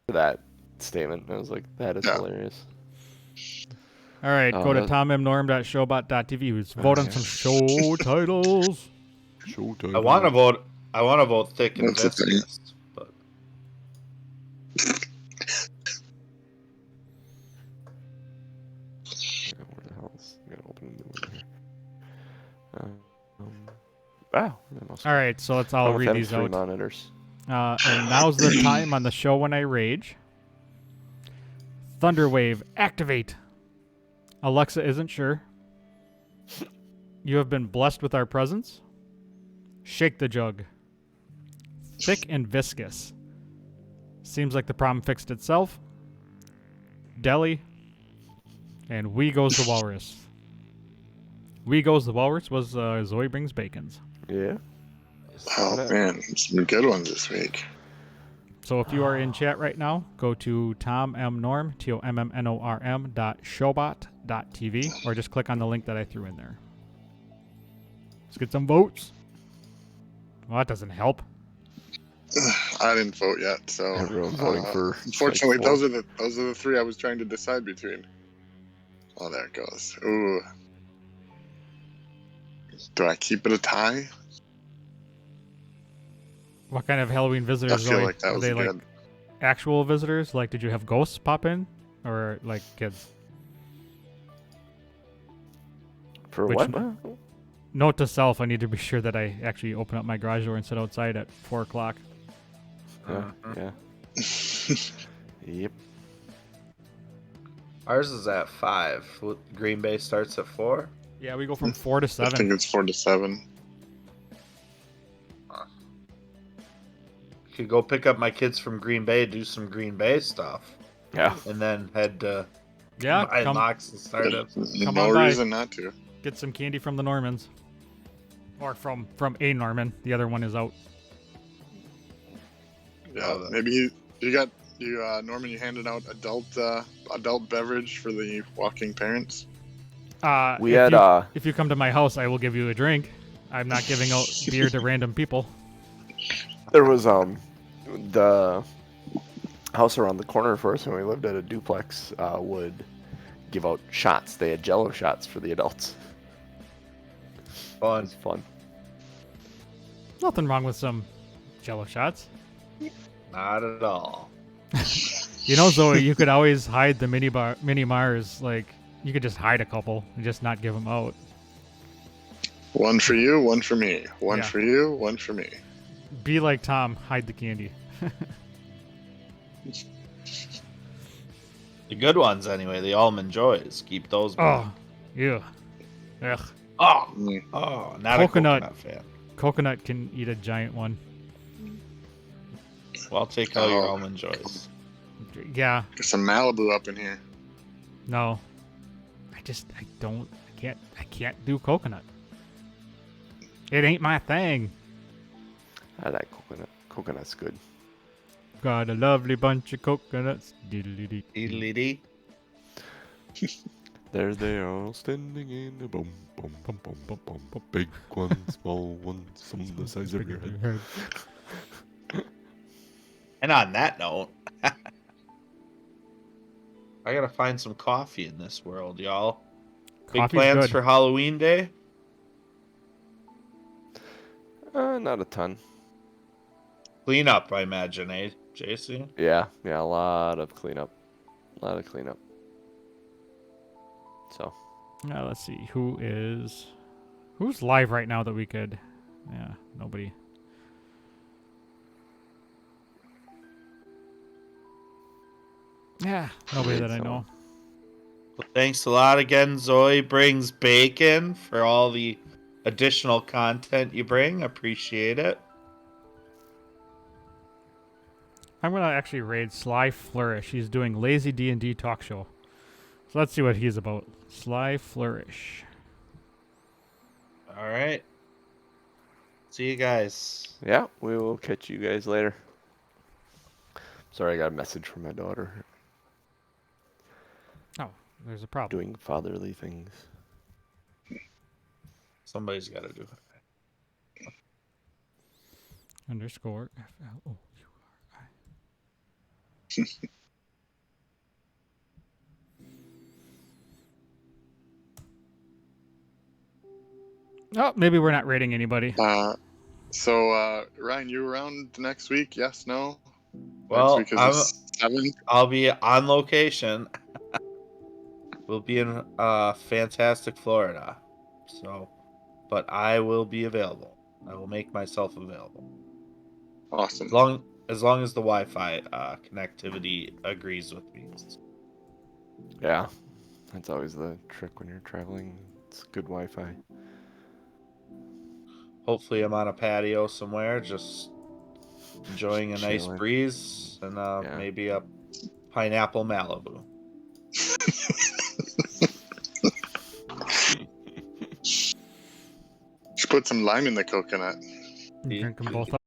That statement, I was like, that is hilarious. All right, go to tommnorm.showbot.tv. Who's vote on some show titles. I want to vote thick and That's the thing. viscous, but Where the hell is? I'm gonna open a new one here. Wow. All right, so let's all read these out. Monitors. And now's the time on the show when I rage. Thunderwave, activate. Alexa isn't sure. You have been blessed with our presence. Shake the jug. Thick and viscous. Seems like the problem fixed itself. Deli. And We Goes the Walrus. We Goes the Walrus was Zoe Brings Bacons. Yeah. Oh man, some good ones this week. So if you are in chat right now, go to tommnorm, tommnorm.showbot.tv, or just click on the link that I threw in there. Let's get some votes. Well, that doesn't help. I didn't vote yet, so Everyone's voting for. unfortunately, like, four. those are the three I was trying to decide between. Oh, there it goes. Ooh. Do I keep it a tie? What kind of Halloween visitors? I feel Zoe? like that Are was they good. like actual visitors? Like, did you have ghosts pop in, or like kids? For Which- what? Note to self: I need to be sure that I actually open up my garage door and sit outside at 4 o'clock. Yeah. Yep. ours is at 5. Green Bay starts at 4. Yeah, we go from 4 to I 7. think it's 4 to 7. Could go pick up my kids from Green Bay, do some Green Bay stuff, Yeah. and then head to Yeah, buy come Locks and Startups. Come No on by. reason not to. get some candy from the Normans, or from a Norman. The other one is out. Yeah, maybe Norman. You handed out adult beverage for the walking parents. We had If you come to my house, I will give you a drink. I'm not giving out beer to random people. there was the house around the corner for us when we lived at a duplex would give out shots. They had Jello shots for the adults. It Fun. was fun. Nothing wrong with some Jello shots. Not at all. You know, Zoe, you could always hide the mini Mars. Like, you could just hide a couple and just not give them out. One for you, one for me. One Yeah. for you, one for me. Be like Tom, hide the candy. The good ones, anyway. The almond joys. Keep those. Oh, yeah. Ugh. Oh, Mm. oh, not Coconut. a coconut fan. Coconut can eat a giant one. Well, I'll take all your Oh. almond joys. Yeah, There's some Malibu up in here. no. I I can't do coconut. It ain't my thing. I like coconut. Coconut's good. Got a lovely bunch of coconuts. Diddly-dee. Diddly-dee. There they are, all standing in a bum, bum, bum, bum, bum, bum, bum. Big one, small one, some the size of your head. And on that note, I gotta find some coffee in this world, y'all. Big Coffee's plans good. for Halloween Day? Not a ton. Clean up, I imagine, eh, JC? Yeah, a lot of cleanup. So. Now let's see who's live right now that we could. Yeah, nobody. Yeah, nobody that I know. Well, thanks a lot again, Zoe Brings Bacon, for all the additional content you bring. Appreciate it. I'm gonna actually raid Sly Flourish. He's doing Lazy D&D talk show. So let's see what he's about. Sly Flourish. All right. See you guys. Yeah, we will catch you guys later. Sorry, I got a message from my daughter. Oh, there's a problem. Doing fatherly things. Somebody's got to do it. _FLOURI. Oh, maybe we're not rating anybody. So Ryan, you around next week? Yes, no? Well, next week is the 7th. I'll be on location. We'll be in fantastic Florida. So, but I will be available. I will make myself available. Awesome. As long as the Wi-Fi connectivity agrees with me. Yeah, that's always the trick when you're traveling. It's good Wi-Fi. Hopefully, I'm on a patio somewhere, just enjoying a nice Chilling. breeze and maybe a pineapple Malibu. Should put some lime in the coconut. Drink them both up.